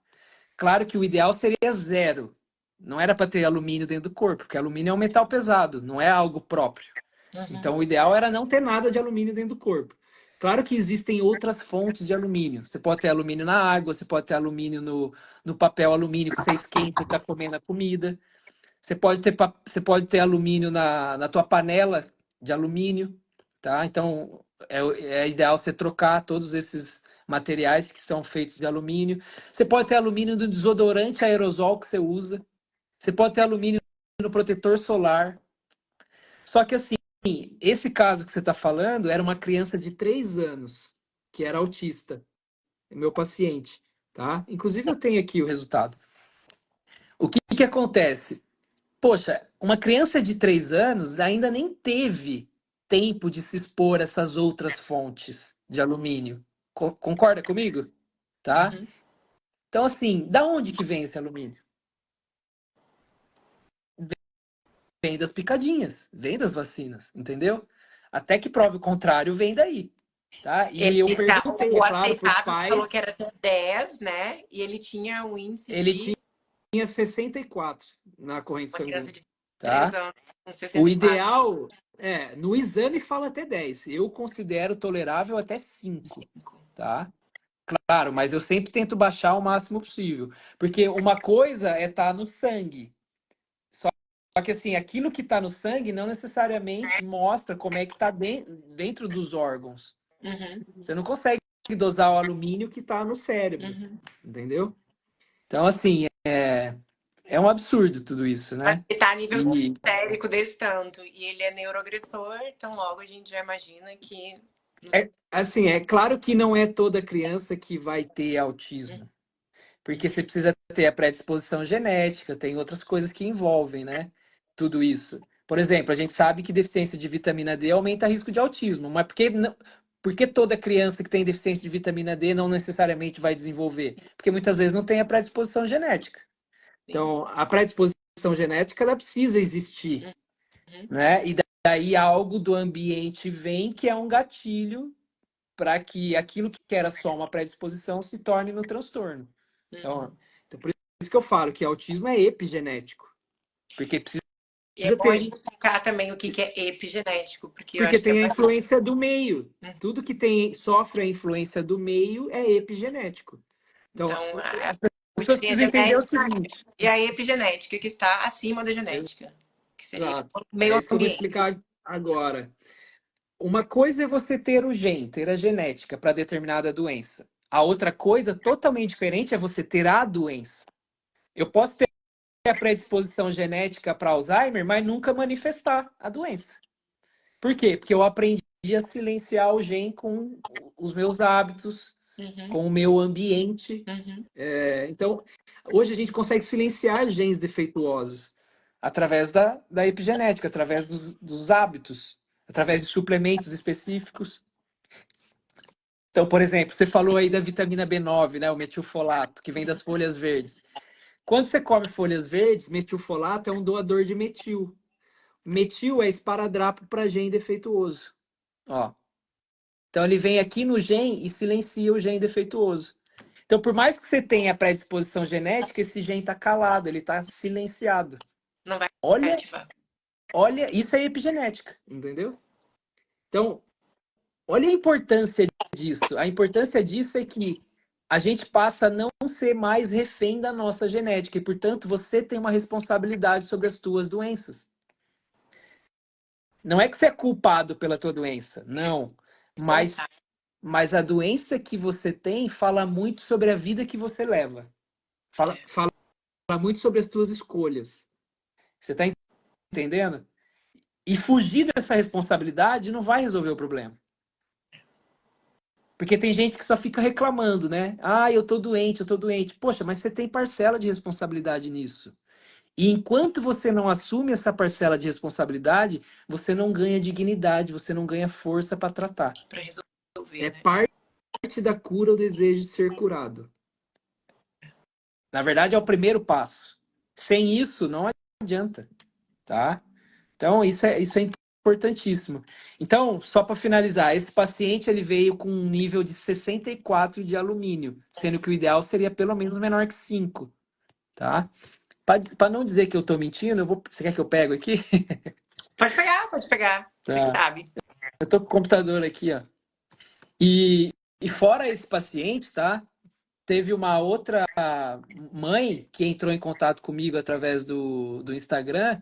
Claro que o ideal seria zero. Não era para ter alumínio dentro do corpo, porque alumínio é um metal pesado, não é algo próprio. Uhum. Então, o ideal era não ter nada de alumínio dentro do corpo. Claro que existem outras fontes de alumínio. Você pode ter alumínio na água, você pode ter alumínio no papel alumínio que você esquenta e está comendo a comida. Você pode ter alumínio na tua panela de alumínio, tá? Então, é ideal você trocar todos esses materiais que são feitos de alumínio. Você pode ter alumínio no desodorante aerosol que você usa. Você pode ter alumínio no protetor solar. Só que assim, esse caso que você está falando era uma criança de 3 anos, que era autista, é meu paciente, tá? Inclusive eu tenho aqui o resultado. O que acontece? Poxa, uma criança de 3 anos ainda nem teve tempo de se expor a essas outras fontes de alumínio. Concorda comigo? Tá? Uhum. Então, assim, da onde que vem esse alumínio? Vem das picadinhas, vem das vacinas, entendeu? Até que prove o contrário, vem daí. Tá? E eu perguntei, O é claro, para os aceitável falou que pais. era até 10, né? E ele tinha um índice Ele de tinha 64 na corrente uma criança sanguínea. de 3 Tá? anos com O 64. ideal no exame fala até 10. Eu considero tolerável até 5, tá? Claro, mas eu sempre tento baixar o máximo possível. Porque uma coisa é estar no sangue, que assim, aquilo que está no sangue não necessariamente mostra como é que está dentro dos órgãos. Você não consegue dosar o alumínio que está no cérebro, entendeu? Então, assim, é um absurdo tudo isso, né? Ele tá a nível sérico desse tanto, e ele é neuroagressor, então logo a gente já imagina que... Assim, é claro que não é toda criança que vai ter autismo, porque você precisa ter a predisposição genética, tem outras coisas que envolvem, né? Tudo isso. Por exemplo, a gente sabe que deficiência de vitamina D aumenta o risco de autismo, mas por que toda criança que tem deficiência de vitamina D não necessariamente vai desenvolver? Porque muitas vezes não tem a predisposição genética. Então, a predisposição genética, ela precisa existir, né? E daí algo do ambiente vem que é um gatilho para que aquilo que era só uma predisposição se torne no transtorno. Então, por isso que eu falo que autismo é epigenético. Porque precisa E é bom a ter... gente explicar também o que é epigenético, porque eu Porque acho que tem a influência do meio. Tudo que sofre a influência do meio é epigenético. Então as pessoas precisam entender o seguinte. E a epigenética, que está acima da genética. Que seria Exato. meio Isso que eu vou explicar agora. Uma coisa é você ter o gene, ter a genética para determinada doença. A outra coisa, totalmente diferente, é você ter a doença. Eu posso ter a predisposição genética para Alzheimer, mas nunca manifestar a doença. Por quê? Porque eu aprendi a silenciar o gene com os meus hábitos, com o meu ambiente. Então, hoje a gente consegue silenciar genes defeituosos através da epigenética, através dos hábitos, através de suplementos específicos. Então, por exemplo, você falou aí da vitamina B9, né, o metilfolato, que vem das folhas verdes. Quando você come folhas verdes, metilfolato é um doador de metil. Metil é esparadrapo para gene defeituoso. Ó. Então ele vem aqui no gene e silencia o gene defeituoso. Então, por mais que você tenha predisposição genética, esse gene está calado, ele está silenciado. Não vai ativar. Olha, isso é epigenética, entendeu? Então, olha a importância disso. A importância disso é que a gente passa a não ser mais refém da nossa genética e, portanto, você tem uma responsabilidade sobre as tuas doenças. Não é que você é culpado pela tua doença, não. Mas a doença que você tem fala muito sobre a vida que você leva. Fala muito sobre as tuas escolhas. Você está entendendo? E fugir dessa responsabilidade não vai resolver o problema. Porque tem gente que só fica reclamando, né? Ah, eu tô doente, eu tô doente. Poxa, mas você tem parcela de responsabilidade nisso. E enquanto você não assume essa parcela de responsabilidade, você não ganha dignidade, você não ganha força para tratar. Para resolver, né? Parte da cura o desejo de ser curado. Na verdade, é o primeiro passo. Sem isso, não adianta, tá? Então, isso é importantíssimo. Então, só para finalizar, esse paciente ele veio com um nível de 64 de alumínio, sendo que o ideal seria pelo menos menor que 5, tá? Para não dizer que eu estou mentindo, você quer que eu pego aqui? Pode pegar. Você que sabe. Eu tô com o computador aqui, ó. E fora esse paciente, tá? Teve uma outra mãe que entrou em contato comigo através do Instagram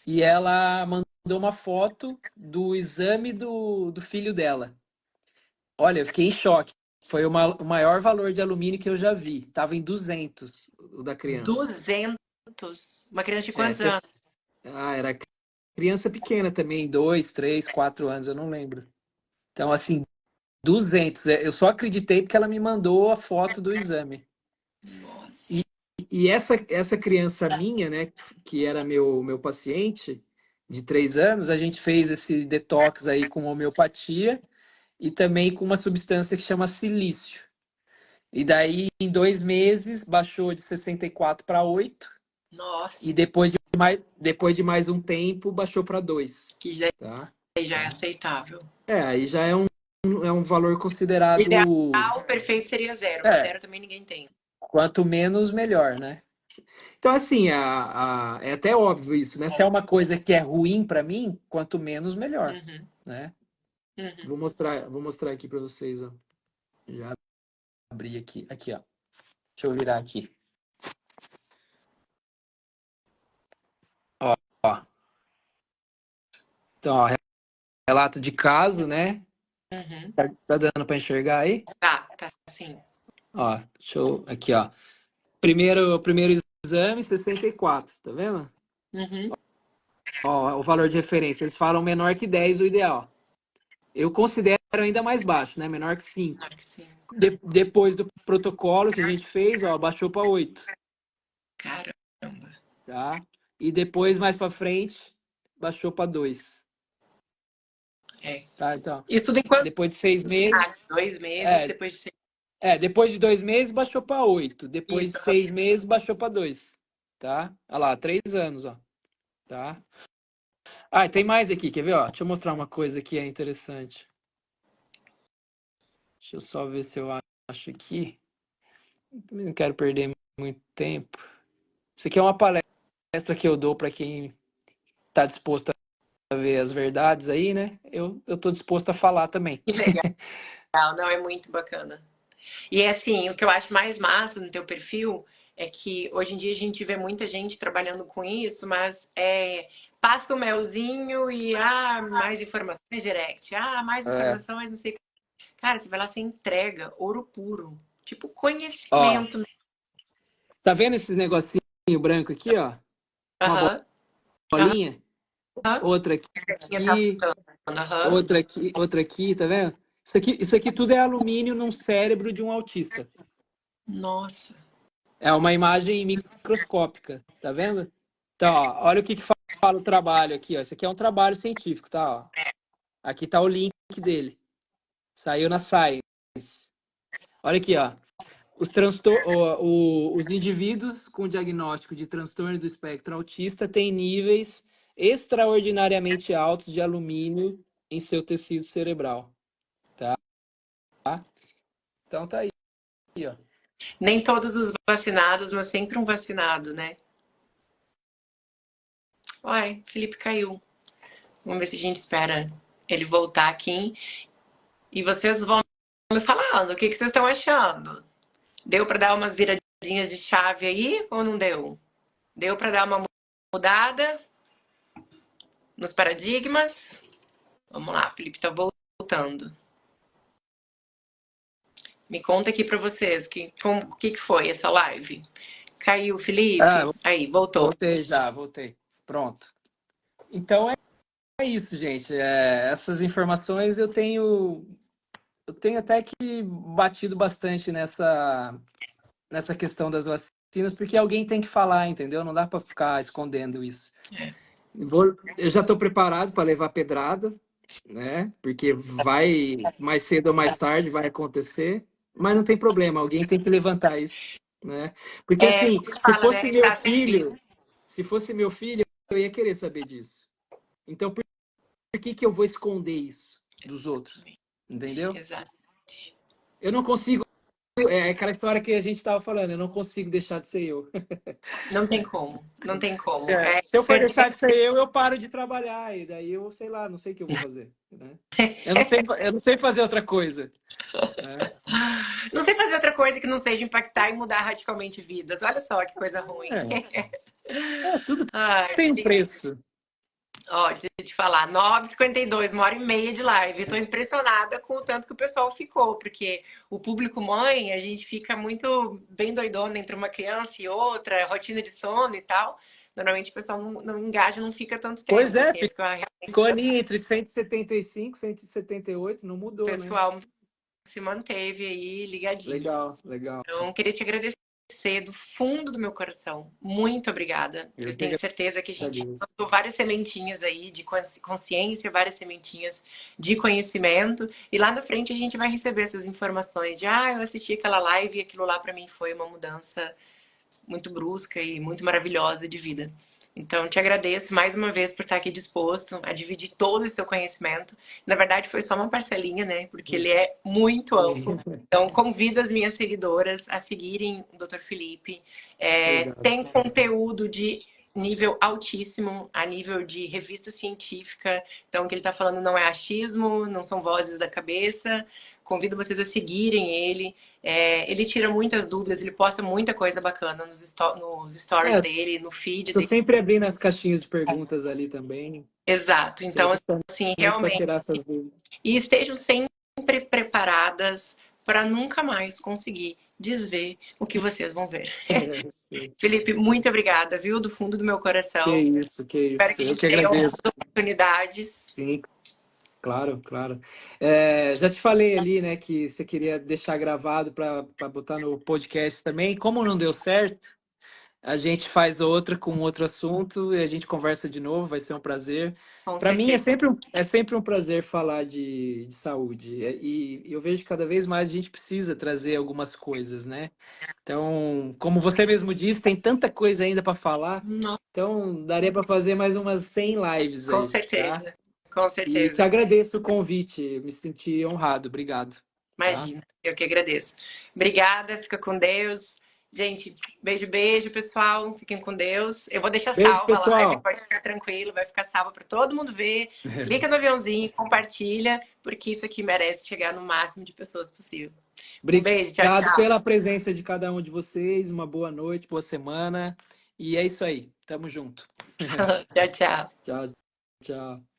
e ela mandou uma foto do exame do filho dela. Olha, eu fiquei em choque. Foi o maior valor de alumínio que eu já vi. Tava em 200 o da criança. 200? Uma criança de quantos anos? Era criança pequena também, 2, 3, 4 anos, eu não lembro. Então, assim, 200. Eu só acreditei porque ela me mandou a foto do exame. Nossa. E essa criança minha, né, que era meu paciente, de 3 anos, a gente fez esse detox aí com homeopatia e também com uma substância que chama silício. E daí, em 2 meses, baixou de 64 para 8. Nossa. E depois de mais um tempo, baixou para 2. Que já é aceitável. Aí já é um valor considerado... O ideal perfeito seria 0, mas 0 também ninguém tem. Quanto menos, melhor, né? Então, assim, é até óbvio isso, né? Se é uma coisa que é ruim para mim, quanto menos, melhor, né? Vou mostrar aqui para vocês, ó. Já abri aqui, ó. Deixa eu virar aqui. Ó. Então, ó, relato de caso, né? Uhum. Tá dando para enxergar aí? Tá sim. Ó, deixa eu... Aqui, ó. Primeiro exame, 64, tá vendo? Uhum. Ó, o valor de referência. Eles falam menor que 10 o ideal. Eu considero ainda mais baixo, né? Menor que 5. Menor que 5. Depois do protocolo que a gente fez, ó, baixou para 8, Caramba. tá? E depois, mais para frente, baixou para 2. É. Tá, então. Isso tudo em quanto? Depois de 6 meses. 2 meses, É, depois de 6. depois de 2 meses, baixou para 8. Depois Isso. de 6 meses, baixou para 2. Tá? Olha lá, 3 anos, ó. Tá? Ah, e tem mais aqui, quer ver? Ó, deixa eu mostrar uma coisa que é interessante. Deixa eu só ver se eu acho aqui. Também não quero perder muito tempo. Isso aqui é uma palestra que eu dou para quem está disposto a ver as verdades aí, né? Eu tô disposto a falar também. Que legal. Não, é muito bacana. E é assim, o que eu acho mais massa no teu perfil é que hoje em dia a gente vê muita gente trabalhando com isso, mas passa o melzinho e mais informações direct, mais É. informação, mas não sei o que. Cara, você vai lá, você entrega ouro puro. Tipo, Ó, conhecimento. tá vendo esses negocinho branco aqui, ó? Uma Aham. bolinha? Aham. Outra Certinha tá aqui, apontando. Aham. outra aqui, tá vendo? Isso aqui tudo é alumínio num cérebro de um autista. Nossa. É uma imagem microscópica, tá vendo? Então, ó, olha o que fala o trabalho aqui, ó. Isso aqui é um trabalho científico, tá? Ó. Aqui tá o link dele. Saiu na Science. Olha aqui, ó. Os indivíduos com diagnóstico de transtorno do espectro autista têm níveis extraordinariamente altos de alumínio em seu tecido cerebral, tá? Então tá aí, ó. Nem todos os vacinados, mas sempre um vacinado, né? Uai, Felipe caiu. Vamos ver se a gente espera ele voltar aqui. E vocês vão me falando, o que vocês estão achando? Deu para dar umas viradinhas de chave aí ou não deu? Deu para dar uma mudada nos paradigmas? Vamos lá, Felipe tá voltando. Me conta aqui para vocês o que foi essa live. Caiu, Felipe? Aí, voltou. Voltei. Pronto. Então é isso, gente. Essas informações eu tenho até que batido bastante nessa questão das vacinas, porque alguém tem que falar, entendeu? Não dá para ficar escondendo isso. Eu já estou preparado para levar pedrada, né? Porque vai, mais cedo ou mais tarde, vai acontecer, mas não tem problema, alguém tem que levantar isso, né? Porque assim, se Fala, né? fosse Está a serviço. meu filho, eu ia querer saber disso. Então, por que eu vou esconder isso dos outros? Entendeu? Exato. Eu não consigo. É aquela história que a gente estava falando, eu não consigo deixar de ser eu. Não tem como, não tem como. Se eu for deixar de ser eu paro de trabalhar, e daí eu, sei lá, não sei o que eu vou fazer. Né? Eu não sei fazer outra coisa. Né? Não sei fazer outra coisa que não seja impactar e mudar radicalmente vidas. Olha só que coisa ruim. Tudo Ai, tem um preço. ó, deixa eu te falar, 9h52, 1h30 de live. Estou impressionada com o tanto que o pessoal ficou, porque o público mãe, a gente fica muito bem doidona entre uma criança e outra, rotina de sono e tal. Normalmente o pessoal não engaja, não fica tanto tempo. Pois é, assim, ficou ali entre 175 e 178, não mudou, o pessoal se manteve aí ligadinho. Legal. Então, queria te agradecer do fundo do meu coração. Muito obrigada. Eu tenho certeza que a gente plantou várias sementinhas aí de consciência, várias sementinhas de conhecimento. E lá na frente a gente vai receber essas informações de eu assisti aquela live e aquilo lá para mim foi uma mudança muito brusca e muito maravilhosa de vida. Então, te agradeço mais uma vez por estar aqui disposto a dividir todo o seu conhecimento. Na verdade, foi só uma parcelinha, né? Porque ele é muito amplo. Então, convido as minhas seguidoras a seguirem o Dr. Felipe. Tem conteúdo de nível altíssimo, a nível de revista científica. Então, o que ele está falando não é achismo, não são vozes da cabeça. Convido vocês a seguirem ele. Ele tira muitas dúvidas, ele posta muita coisa bacana nos stories dele, no feed Tô dele. sempre abrindo as caixinhas de perguntas ali também. Exato. Então, assim, Para realmente. tirar essas dúvidas. E estejam sempre preparadas para nunca mais conseguir desver o que vocês vão ver. Felipe, muito obrigada, viu? Do fundo do meu coração. Que isso, que isso. Espero que a gente tenha outras oportunidades. Sim, claro, claro. Já te falei ali, né, que você queria deixar gravado para botar no podcast também. Como não deu certo, a gente faz outra com outro assunto e a gente conversa de novo, vai ser um prazer. Para mim é sempre um prazer falar de saúde. E eu vejo que cada vez mais a gente precisa trazer algumas coisas, né? Então, como você mesmo disse, tem tanta coisa ainda para falar. Então, daria para fazer mais umas 100 lives aí. Com certeza, tá? com certeza. E te agradeço o convite, me senti honrado. Obrigado. Imagina, eu que agradeço. Obrigada, fica com Deus. Gente, beijo, beijo, pessoal. Fiquem com Deus. Eu vou deixar Beijo, salva pessoal. a live, pode ficar tranquilo, vai ficar salva para todo mundo ver. Clica no aviãozinho, compartilha, porque isso aqui merece chegar no máximo de pessoas possível. Um beijo, tchau, tchau. Obrigado pela presença de cada um de vocês. Uma boa noite, boa semana. E é isso aí. Tamo junto. Tchau, tchau. Tchau, tchau.